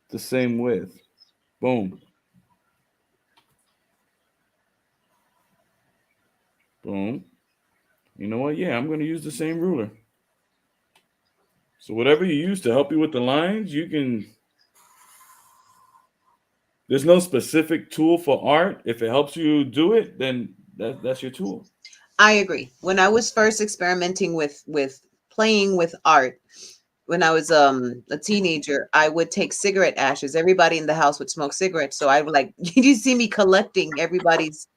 the same width. Boom. Boom. You know what? Yeah, I'm going to use the same ruler. So whatever you use to help you with the lines, you can. There's no specific tool for art. If it helps you do it, then that's your tool. I agree. When I was first experimenting with playing with art, when I was a teenager, I would take cigarette ashes. Everybody in the house would smoke cigarettes, so I would like you see me collecting everybody's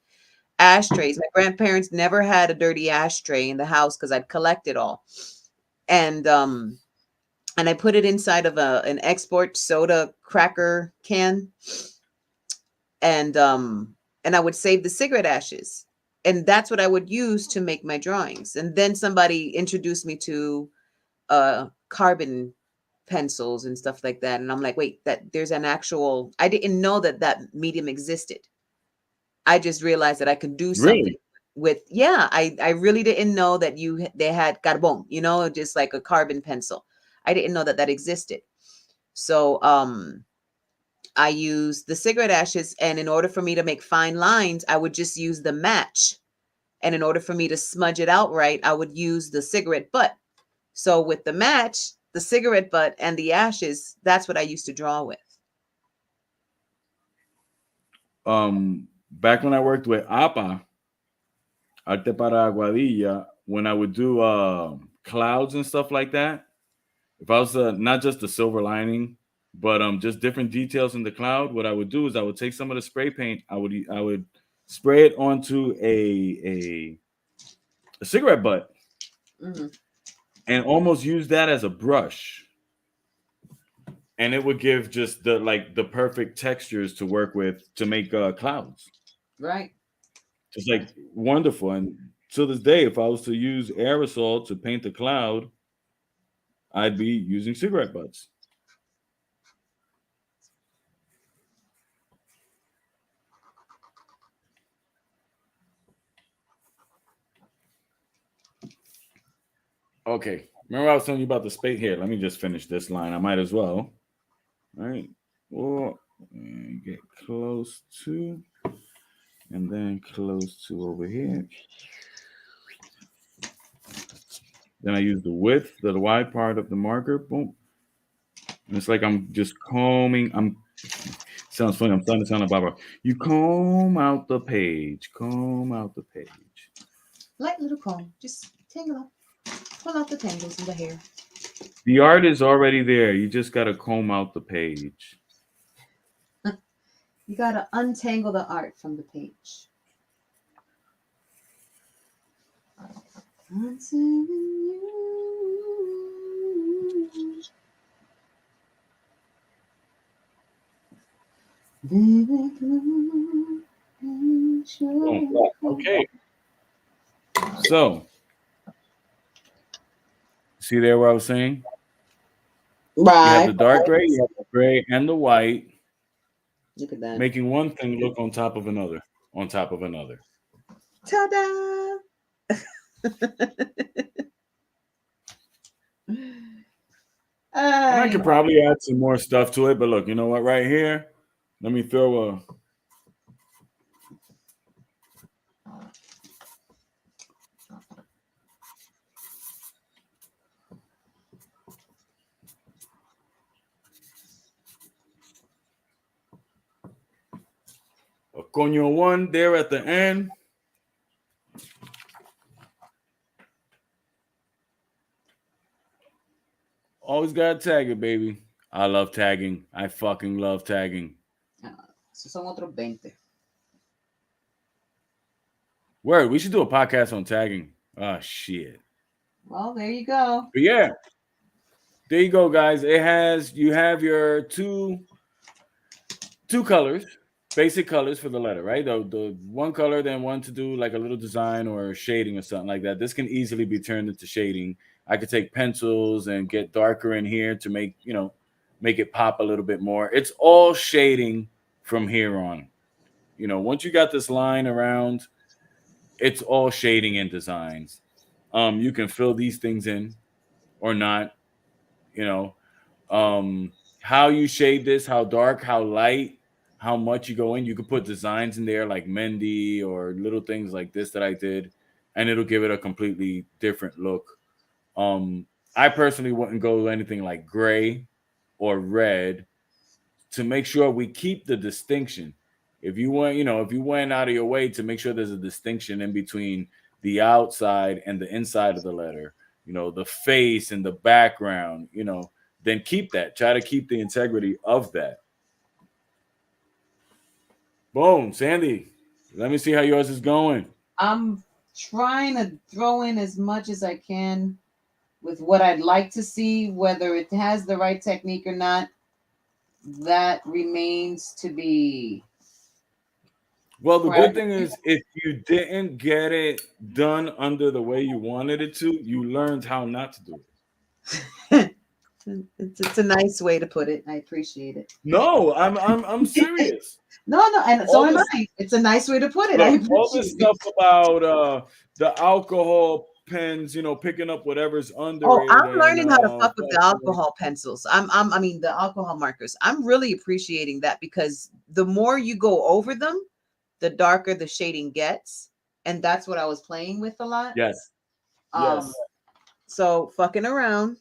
ashtrays. My grandparents never had a dirty ashtray in the house because I'd collect it all, and I put it inside of an export soda cracker can, and I would save the cigarette ashes, and that's what I would use to make my drawings. And then somebody introduced me to carbon pencils and stuff like that, and I'm like, wait, that there's an actual, I didn't know that medium existed. I just realized that I could do something Really? with, yeah, I really didn't know that they had carbon, just like a carbon pencil. I didn't know that existed. So I used the cigarette ashes, and in order for me to make fine lines, I would just use the match. And in order for me to smudge it out right, I would use the cigarette butt. So with the match, the cigarette butt, and the ashes, that's what I used to draw with. Back when I worked with APA, Arte para Aguadilla, when I would do clouds and stuff like that, if I was not just the silver lining, but just different details in the cloud, what I would do is I would take some of the spray paint, I would spray it onto a cigarette butt, and almost use that as a brush. and it would give just the perfect textures to work with to make clouds. Right. It's like wonderful. And to this day, if I was to use aerosol to paint the cloud, I'd be using cigarette butts. Okay. Remember I was telling you about the space here. Let me just finish this line. I might as well. All right. Or get close to, and then close to over here. Then I use the width, the wide part of the marker. Boom. And it's like I'm just combing. Sounds funny. I'm starting to sound like Barbara. You comb out the page. Comb out the page. Light little comb. Just tangle up. Pull out the tangles in the hair. The art is already there. You just got to comb out the page. You gotta untangle the art from the page. Okay. So, see there where I was saying? You have Right. the dark gray, you have the gray and the white, Look at that. making one thing look on top of another, on top of another. Ta-da! And I could probably add some more stuff to it, but look, you know what? Right here, let me throw a coño one there at the end. Always gotta tag it, baby. I love tagging. I fucking love tagging. So son otros 20. Word, we should do a podcast on tagging. Oh shit. Well, there you go. But yeah. There you go, guys. You have your two colors, basic colors for the letter, right? The one color, then one to do like a little design or shading or something like that. This can easily be turned into shading. I could take pencils and get darker in here to make it pop a little bit more. It's all shading from here on. Once you got this line around, it's all shading and designs. You can fill these things in or not. How you shade this, how dark, how light, how much you go in. You could put designs in there like Mendy or little things like this that I did, and it'll give it a completely different look. I personally wouldn't go anything like gray or red to make sure we keep the distinction. If you went out of your way to make sure there's a distinction in between the outside and the inside of the letter, the face and the background, then keep that. Try to keep the integrity of that. Boom, Sandy. Let me see how yours is going. I'm trying to throw in as much as I can with what I'd like to see, whether it has the right technique or not. That remains to be. Well, the good thing is, if you didn't get it done under the way you wanted it to, you learned how not to do it. It's a nice way to put it. I appreciate it. No, I'm serious. No, and so am I. It's a nice way to put it. Look, all this stuff about the alcohol pens, picking up whatever's under. Oh, I'm learning how to fuck with the alcohol pencils. I mean the alcohol markers. I'm really appreciating that because the more you go over them, the darker the shading gets, and that's what I was playing with a lot. Yes. Yes. So fucking around.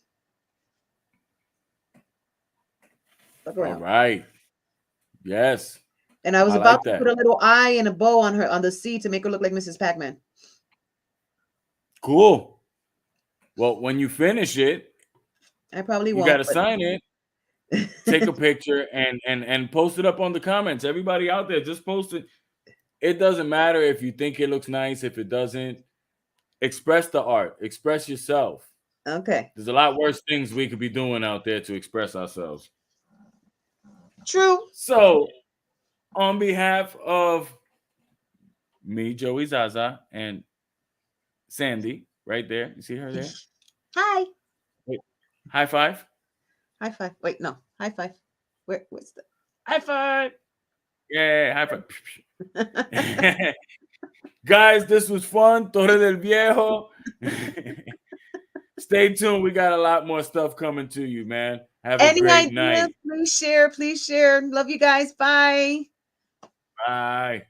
All right. Yes. And I was about to put a little eye and a bow on the C to make her look like Mrs. Pac-Man. Cool. Well, when you finish it, I probably won't. You got to sign it, take a picture, and post it up on the comments. Everybody out there, just post it. It doesn't matter if you think it looks nice. If it doesn't, express the art. Express yourself. Okay. There's a lot worse things we could be doing out there to express ourselves. True. So, on behalf of me, Joey Zaza, and Sandy, right there. You see her there? Hi. Wait, high five. High five. Wait, no. High five. Where's the High five. Yeah, high five. Guys, this was fun. Torre del Viejo. Stay tuned. We got a lot more stuff coming to you, man. Have a Any great ideas? night. Please share. Please share. Love you guys. Bye. Bye.